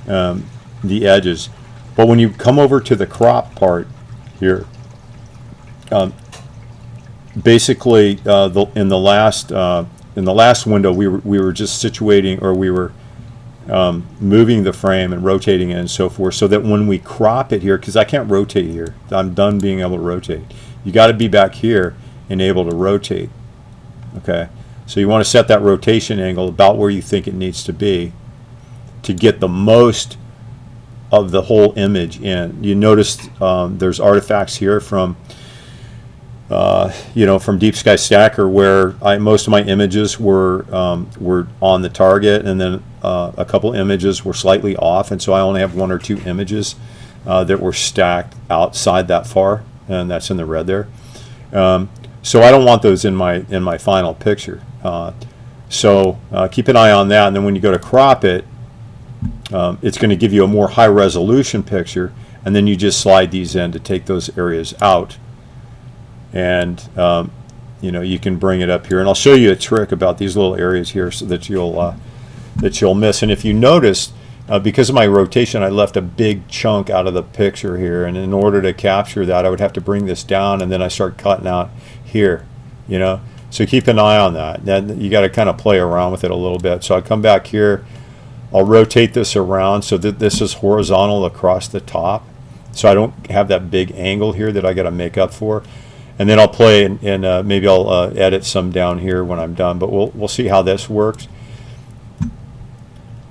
the edges. But when you come over to the crop part here, basically in the last window we were just situating, or we were moving the frame and rotating it and so forth, so that when we crop it here, because I can't rotate here, I'm done being able to rotate. You got to be back here and able to rotate. Okay, so you want to set that rotation angle about where you think it needs to be to get the most of the whole image in. You notice there's artifacts here from from Deep Sky Stacker, where most of my images were on the target, and then a couple images were slightly off, and so I only have one or two images that were stacked outside that far, and that's in the red there. So I don't want those in my final picture. So keep an eye on that, and then when you go to crop it, it's going to give you a more high resolution picture, and then you just slide these in to take those areas out, and you can bring it up here, and I'll show you a trick about these little areas here so that you'll miss. And if you notice, because of my rotation, I left a big chunk out of the picture here, and in order to capture that, I would have to bring this down, and then I start cutting out here, so keep an eye on that. Then you got to kind of play around with it a little bit. So I come back here, I'll rotate this around so that this is horizontal across the top, so I don't have that big angle here that I got to make up for. And then I'll play, and maybe I'll edit some down here when I'm done, but we'll see how this works.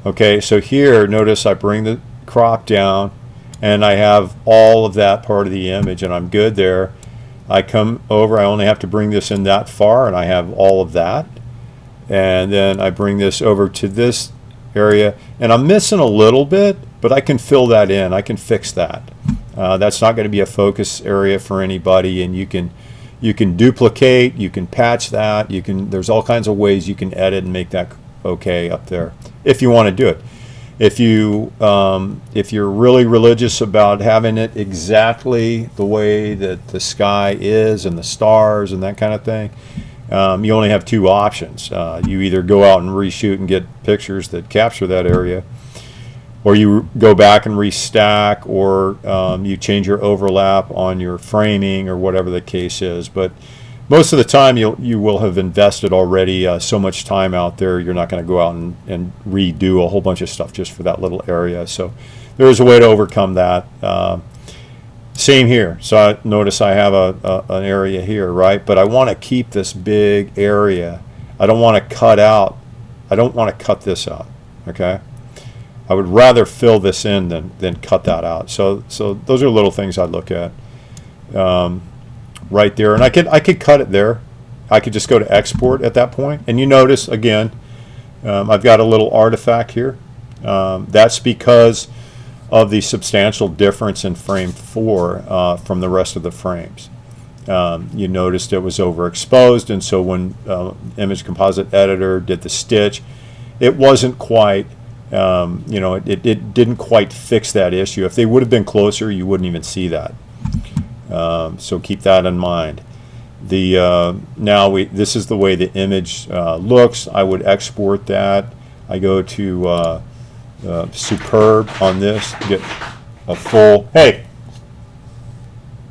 Okay, so here, notice I bring the crop down, and I have all of that part of the image, and I'm good there. I come over, I only have to bring this in that far, and I have all of that. And then I bring this over to this area, and I'm missing a little bit, but I can fill that in. I can fix that. That's not going to be a focus area for anybody, and you can duplicate, you can patch that, there's all kinds of ways you can edit and make that okay up there if you want to do it. If you're really religious about having it exactly the way that the sky is and the stars and that kind of thing, you only have two options. You either go out and reshoot and get pictures that capture that area, or you go back and restack, or you change your overlap on your framing, or whatever the case is. But most of the time you will have invested already so much time out there, you're not going to go out and redo a whole bunch of stuff just for that little area. So there is a way to overcome that. Same here. So notice I have an area here, right? But I want to keep this big area. I don't want to cut out. I don't want to cut this out, okay? I would rather fill this in than cut that out. So those are little things I look at right there. And I could cut it there. I could just go to export at that point. And you notice, again, I've got a little artifact here. That's because of the substantial difference in frame 4 from the rest of the frames. You noticed it was overexposed, and so when Image Composite Editor did the stitch, it wasn't quite, it didn't quite fix that issue. If they would have been closer, you wouldn't even see that. So keep that in mind. This is the way the image looks. I would export that. I go to Superb on this to get a full, hey,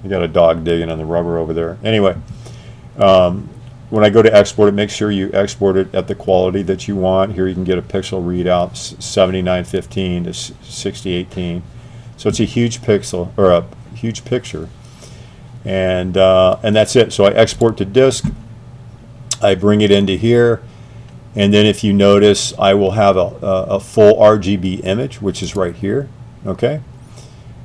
you got a dog digging on the rubber over there. Anyway, when I go to export it, make sure you export it at the quality that you want. Here you can get a pixel readout, 7915 to 6018. So it's a huge pixel, or a huge picture. And that's it. So I export to disk. I bring it into here. And then if you notice, I will have a full RGB image, which is right here, okay?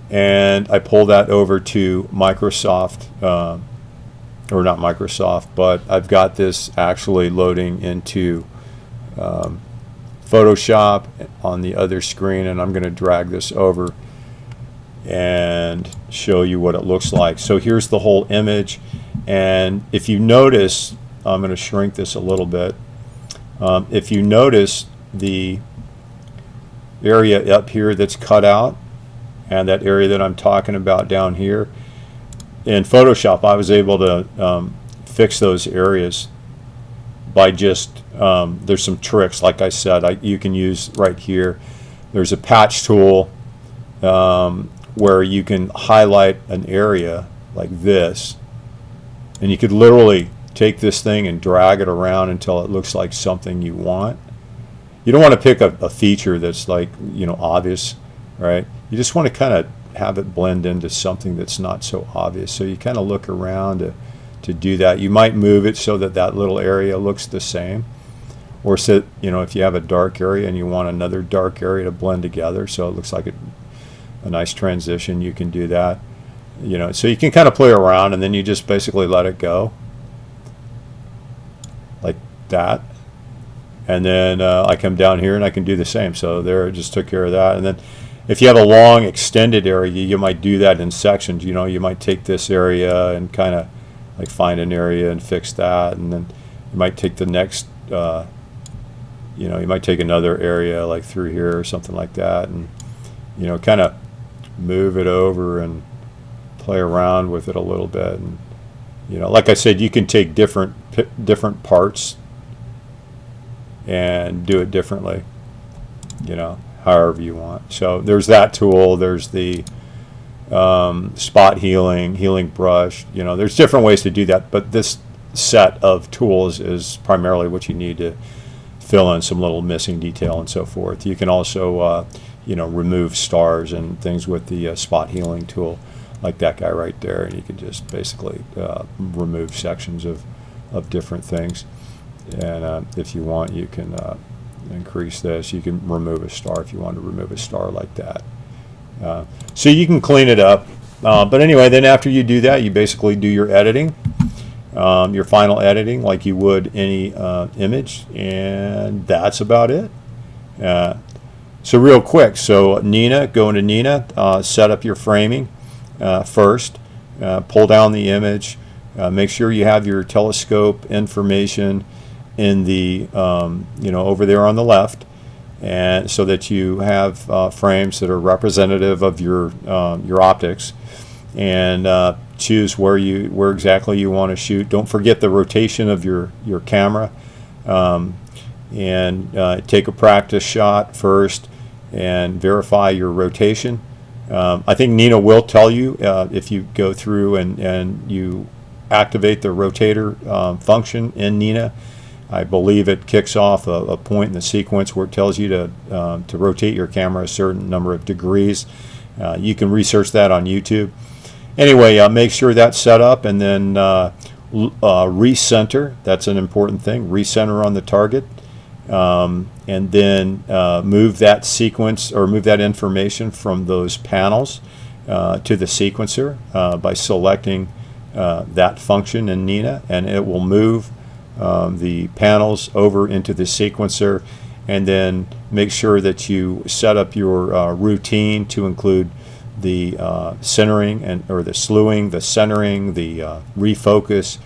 And I pull that over to Microsoft, or not Microsoft, but I've got this actually loading into Photoshop on the other screen, and I'm going to drag this over and show you what it looks like. So here's the whole image, and if you notice, I'm going to shrink this a little bit. If you notice the area up here that's cut out, and that area that I'm talking about down here, in Photoshop I was able to fix those areas by just, there's some tricks, like I said, you can use right here. There's a patch tool where you can highlight an area like this, and you could literally take this thing and drag it around until it looks like something you want. You don't want to pick a feature that's like, obvious, right? You just want to kind of have it blend into something that's not so obvious. So you kind of look around to do that. You might move it so that that little area looks the same. Or so, if you have a dark area and you want another dark area to blend together so it looks like a nice transition, you can do that. So you can kind of play around, and then you just basically let it go. Like that. And then I come down here and I can do the same. So there, I just took care of that. And then if you have a long extended area, you might do that in sections. You might take this area and kind of like find an area and fix that, and then you might take the next, you might take another area like through here or something like that, and kind of move it over and play around with it a little bit. And like I said, you can take different parts and do it differently, however you want. So there's that tool. There's the spot healing brush. There's different ways to do that, but this set of tools is primarily what you need to fill in some little missing detail and so forth. You can also remove stars and things with the spot healing tool, like that guy right there, and you can just basically remove sections of different things. And if you want, you can increase this. You can remove a star if you want to remove a star like that. So you can clean it up But anyway, then after you do that, you basically do your editing, your final editing like you would any image, and that's about it. So real quick, so Nina, go into Nina, set up your framing first, pull down the image, make sure you have your telescope information in the, over there on the left, and so that you have frames that are representative of your optics, and choose where exactly you want to shoot. Don't forget the rotation of your camera, and take a practice shot first and verify your rotation. I think Nina will tell you if you go through and you activate the rotator function in Nina. I believe it kicks off a point in the sequence where it tells you to rotate your camera a certain number of degrees. You can research that on YouTube. Anyway, make sure that's set up, and then recenter. That's an important thing. Recenter on the target, and then move that sequence or move that information from those panels to the sequencer by selecting that function in Nina, and it will move the panels over into the sequencer. And then make sure that you set up your routine to include the centering or the slewing, the centering, the refocus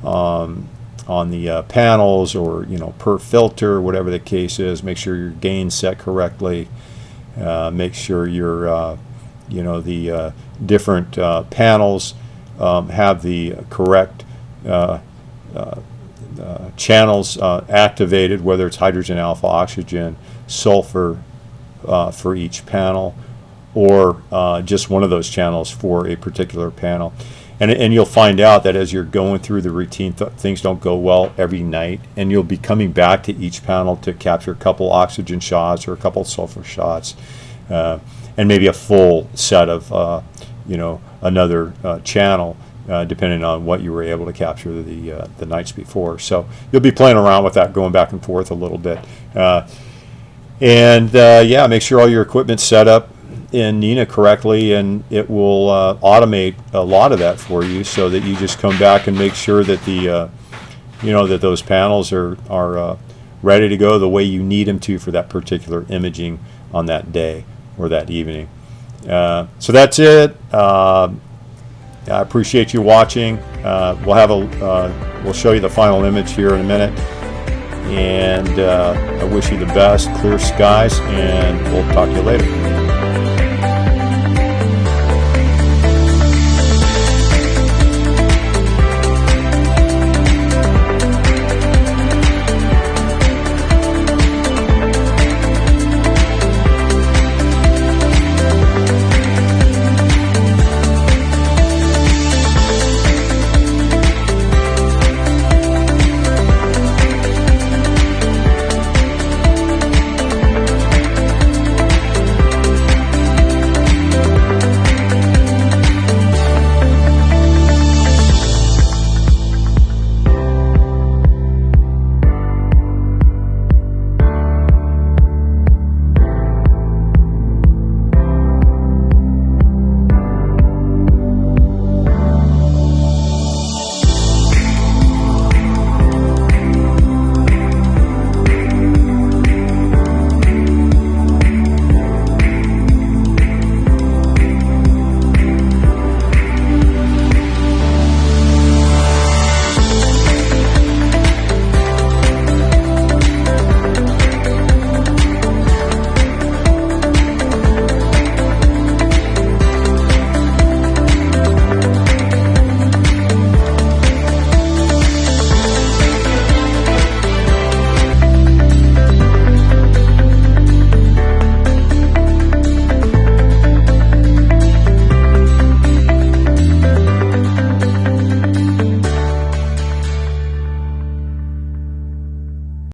on the panels, or per filter, whatever the case is. Make sure your gain's set correctly. Make sure your the different panels have the correct channels activated, whether it's hydrogen, alpha, oxygen, sulfur for each panel, or just one of those channels for a particular panel. And you'll find out that as you're going through the routine, things don't go well every night, and you'll be coming back to each panel to capture a couple oxygen shots or a couple sulfur shots, and maybe a full set of another channel, depending on what you were able to capture the nights before. So you'll be playing around with that, going back and forth a little bit. Yeah, make sure all your equipment's set up in Nina correctly, and it will automate a lot of that for you, so that you just come back and make sure that that those panels are ready to go the way you need them to for that particular imaging on that day or that evening. So that's it. I appreciate you watching. We'll show you the final image here in a minute, and I wish you the best, clear skies, and we'll talk to you later.